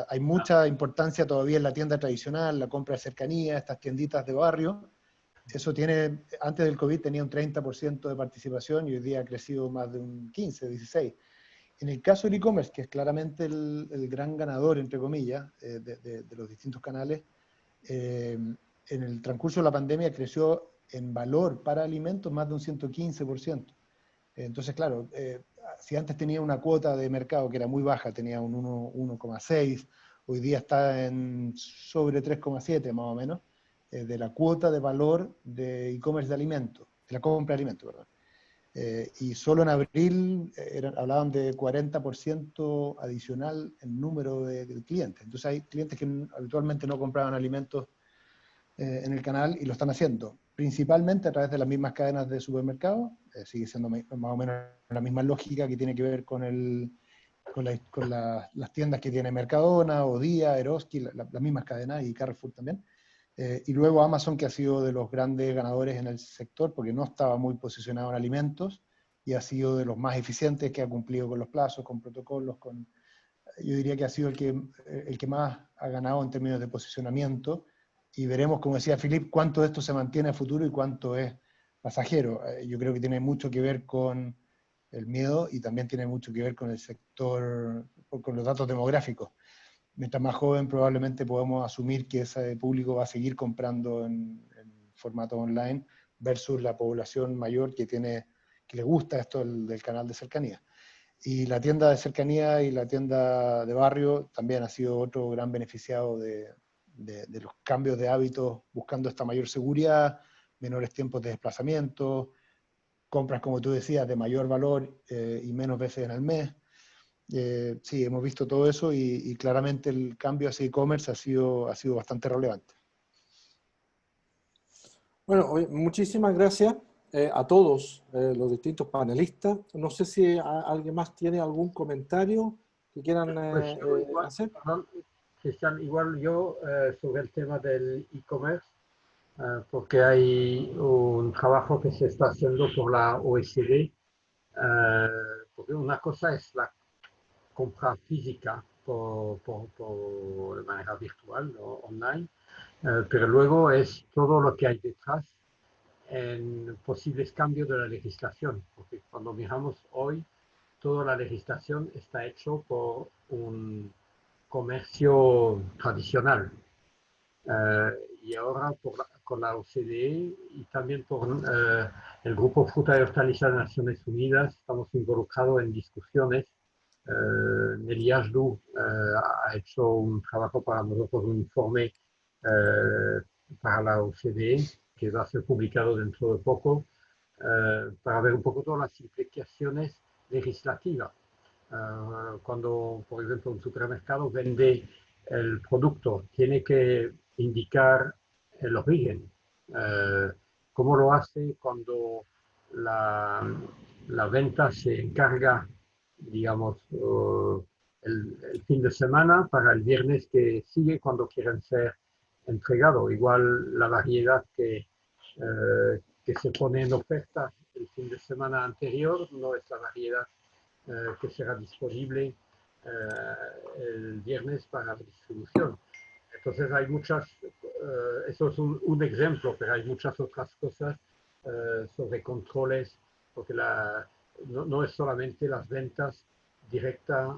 Hay mucha importancia todavía en la tienda tradicional, la compra de cercanía, estas tienditas de barrio. Eso tiene, antes del COVID tenía un 30% de participación y hoy día ha crecido más de un 15, 16. En el caso del e-commerce, que es claramente el gran ganador, entre comillas, de los distintos canales, en el transcurso de la pandemia creció en valor para alimentos más de un 115%. Entonces, claro, si antes tenía una cuota de mercado que era muy baja, tenía un 1,6, hoy día está en sobre 3,7 más o menos. de la cuota de valor de e-commerce de alimentos, de la compra de alimentos, perdón. Y solo en abril hablaban de 40% adicional en número de clientes. Entonces hay clientes que habitualmente no compraban alimentos en el canal y lo están haciendo, principalmente a través de las mismas cadenas de supermercados. Sigue siendo más o menos la misma lógica que tiene que ver con las tiendas que tiene Mercadona, o Día, Eroski, las mismas cadenas, y Carrefour también. Y luego Amazon, que ha sido de los grandes ganadores en el sector, porque no estaba muy posicionado en alimentos, y ha sido de los más eficientes, que ha cumplido con los plazos, con protocolos, yo diría que ha sido el que más ha ganado en términos de posicionamiento, y veremos, como decía Philippe, cuánto de esto se mantiene a futuro y cuánto es pasajero. Yo creo que tiene mucho que ver con el miedo, y también tiene mucho que ver con el sector, con los datos demográficos. Mientras más joven, probablemente podemos asumir que ese público va a seguir comprando en formato online, versus la población mayor que le gusta esto del canal de cercanía. Y la tienda de cercanía y la tienda de barrio también ha sido otro gran beneficiado de los cambios de hábitos, buscando esta mayor seguridad, menores tiempos de desplazamiento, compras, como tú decías, de mayor valor y menos veces en el mes. Sí, hemos visto todo eso, y claramente el cambio hacia e-commerce ha sido bastante relevante. Bueno, muchísimas gracias a todos los distintos panelistas. No sé si alguien más tiene algún comentario que quieran Pues igual, hacer. perdón, Cristian, igual yo sobre el tema del e-commerce, porque hay un trabajo que se está haciendo por la OECD, porque una cosa es la compra física de manera virtual o online, pero luego es todo lo que hay detrás en posibles cambios de la legislación, porque cuando miramos hoy, toda la legislación está hecho por un comercio tradicional. Y ahora con la OCDE y también por el Grupo Fruta y Hortaliza de Naciones Unidas estamos involucrados en discusiones. Nelly Ashdou ha hecho un trabajo para nosotros, un informe para la OCDE, que va a ser publicado dentro de poco, para ver un poco todas las implicaciones legislativas. Cuando, por ejemplo, un supermercado vende el producto, tiene que indicar el origen. ¿Cómo lo hace cuando la venta se encarga, digamos, el fin de semana para el viernes que sigue, cuando quieren ser entregados? Igual la variedad que se pone en oferta el fin de semana anterior no es la variedad que será disponible el viernes para distribución. Entonces hay muchas, eso es un ejemplo, pero hay muchas otras cosas sobre controles, porque no es solamente las ventas directas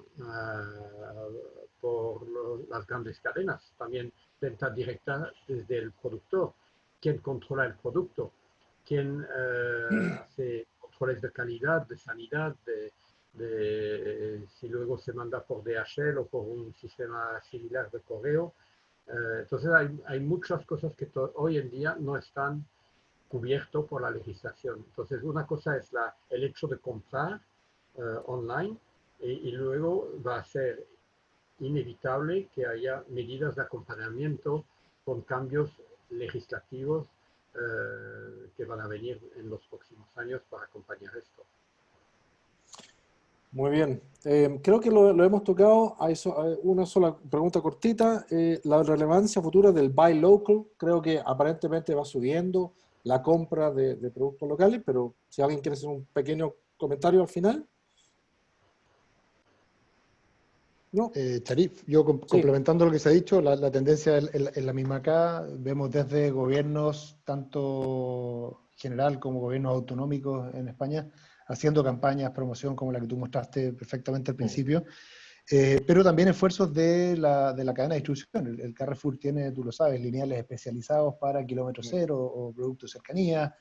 por las grandes cadenas, también venta directa desde el productor. ¿Quién controla el producto? ¿Quién hace controles de calidad, de sanidad, si luego se manda por DHL o por un sistema similar de correo? Entonces hay muchas cosas que hoy en día no están cubiertas por la legislación. Entonces una cosa es el hecho de comprar online, y luego va a ser inevitable que haya medidas de acompañamiento con cambios legislativos que van a venir en los próximos años para acompañar esto. Muy bien. Creo que lo hemos tocado. Hay una sola pregunta cortita. La relevancia futura del buy local, creo que aparentemente va subiendo la compra de productos locales, pero si alguien quiere hacer un pequeño comentario al final. ¿No? Charif, yo complementando lo que se ha dicho, la tendencia es la misma acá. Vemos desde gobiernos, tanto general como gobiernos autonómicos en España, haciendo campañas, promoción como la que tú mostraste perfectamente al principio, pero también esfuerzos de la cadena de distribución. El Carrefour tiene, tú lo sabes, lineales especializados para kilómetro cero o productos de cercanía,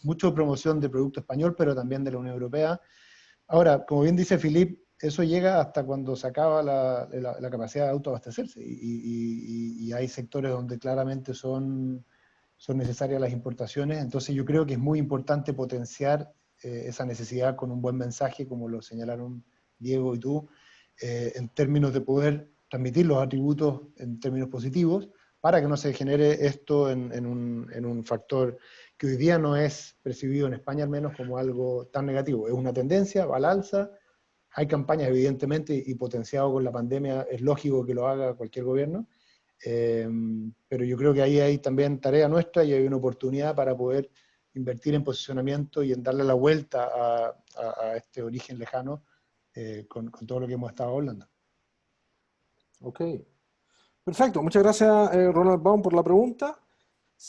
mucho promoción de producto español, pero también de la Unión Europea. Ahora, como bien dice Philippe, eso llega hasta cuando se acaba la capacidad de autoabastecerse, y hay sectores donde claramente son son necesarias las importaciones. Entonces yo creo que es muy importante potenciar esa necesidad con un buen mensaje, como lo señalaron Diego y tú, en términos de poder transmitir los atributos en términos positivos, para que no se genere esto en un factor que hoy día no es percibido en España al menos como algo tan negativo. Es una tendencia, va al alza, hay campañas evidentemente, y potenciado con la pandemia es lógico que lo haga cualquier gobierno, pero yo creo que ahí hay también tarea nuestra y hay una oportunidad para poder invertir en posicionamiento y en darle la vuelta a este origen lejano con todo lo que hemos estado hablando. Ok. Perfecto. Muchas gracias, Ronald Baum, por la pregunta.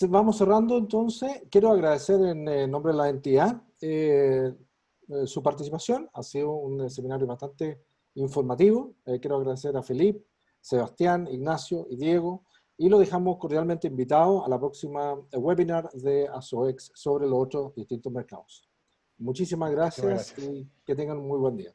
Vamos cerrando entonces. Quiero agradecer en nombre de la entidad su participación. Ha sido un seminario bastante informativo. Quiero agradecer a Felipe, Sebastián, Ignacio y Diego. Y lo dejamos cordialmente invitado a la próxima webinar de ASOEX sobre los otros distintos mercados. Muchísimas gracias y que tengan un muy buen día.